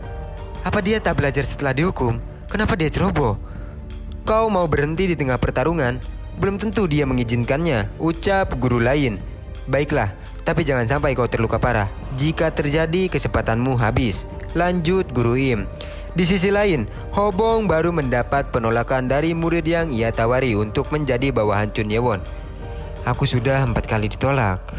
apa dia tak belajar setelah dihukum? Kenapa dia ceroboh? Kau mau berhenti di tengah pertarungan? Belum tentu dia mengizinkannya, ucap guru lain. Baiklah, tapi jangan sampai kau terluka parah. Jika terjadi kesempatanmu habis, lanjut Guru Im. Di sisi lain, Hobong baru mendapat penolakan dari murid yang ia tawari untuk menjadi bawahan Chun Ye-won. Aku sudah 4 kali ditolak.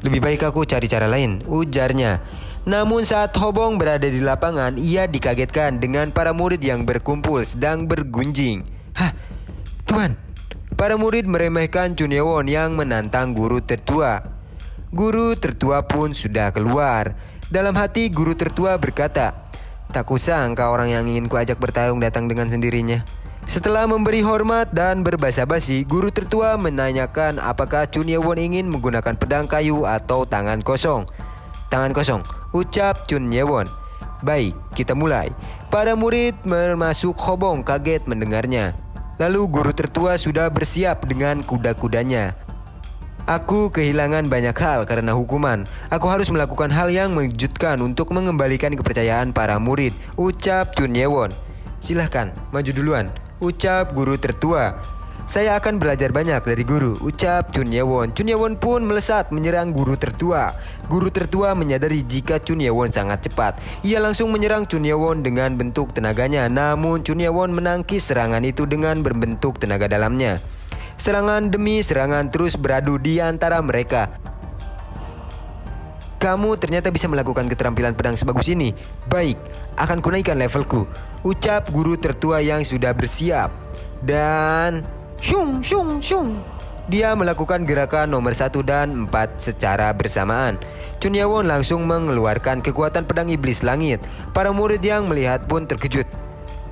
Lebih baik aku cari cara lain, ujarnya. Namun saat Hobong berada di lapangan, ia dikagetkan dengan para murid yang berkumpul sedang bergunjing. Hah, Tuan! Para murid meremehkan Chun Ye-won yang menantang guru tertua. Guru tertua pun sudah keluar. Dalam hati guru tertua berkata, tak kusangka orang yang ingin kuajak bertarung datang dengan sendirinya. Setelah memberi hormat dan berbasa-basi, guru tertua menanyakan apakah Chun Ye-won ingin menggunakan pedang kayu atau tangan kosong. Tangan kosong, ucap Chun Ye-won. Baik, kita mulai. Para murid termasuk Hobong kaget mendengarnya. Lalu guru tertua sudah bersiap dengan kuda-kudanya. Aku kehilangan banyak hal karena hukuman. Aku harus melakukan hal yang mengejutkan untuk mengembalikan kepercayaan para murid, ucap Chun Ye-won. Silahkan, maju duluan, ucap guru tertua. Saya akan belajar banyak dari guru, ucap Chun Ye-won. Chun Ye-won pun melesat menyerang guru tertua. Guru tertua menyadari jika Chun Ye-won sangat cepat. Ia langsung menyerang Chun Ye-won dengan bentuk tenaganya. Namun Chun Ye-won menangkis serangan itu dengan berbentuk tenaga dalamnya. Serangan demi serangan terus beradu di antara mereka. Kamu ternyata bisa melakukan keterampilan pedang sebagus ini. Baik, akan kunaikkan levelku, ucap guru tertua yang sudah bersiap. Dan shung shung shung, dia melakukan gerakan nomor 1 dan 4 secara bersamaan. Chun Ye-won langsung mengeluarkan kekuatan pedang iblis langit. Para murid yang melihat pun terkejut.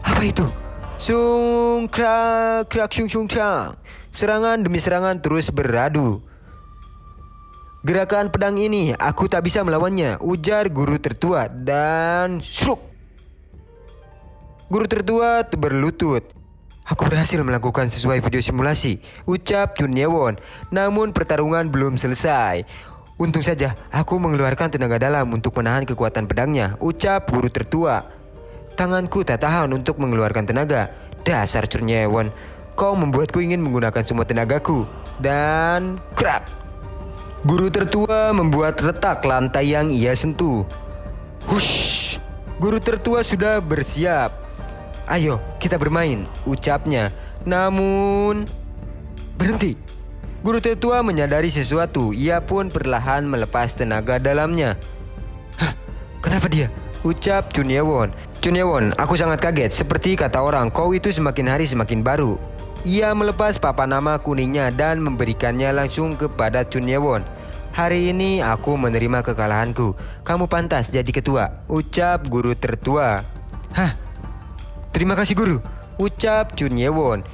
Apa itu? Sung krak krak shung shung krak. Serangan demi serangan terus beradu. Gerakan pedang ini aku tak bisa melawannya, ujar guru tertua. Dan sruk, guru tertua berlutut. Aku berhasil melakukan sesuai video simulasi, ucap Chun Ye-won. Namun pertarungan belum selesai. Untung saja aku mengeluarkan tenaga dalam untuk menahan kekuatan pedangnya, ucap guru tertua. Tanganku tak tahan untuk mengeluarkan tenaga. Dasar Chun Ye-won, kau membuatku ingin menggunakan semua tenagaku. Dan krak, guru tertua membuat retak lantai yang ia sentuh. Hush, guru tertua sudah bersiap. Ayo kita bermain, ucapnya. Namun berhenti. Guru tertua menyadari sesuatu. Ia pun perlahan melepas tenaga dalamnya. Hah, kenapa dia? Ucap Chun Ye-won. Chun Ye-won, aku sangat kaget. Seperti kata orang, kau itu semakin hari semakin baru. Ia melepas papan nama kuningnya dan memberikannya langsung kepada Chun Ye-won. Hari ini aku menerima kekalahanku. Kamu pantas jadi ketua, ucap guru tertua. Hah, terima kasih guru, ucap Chun Ye-won.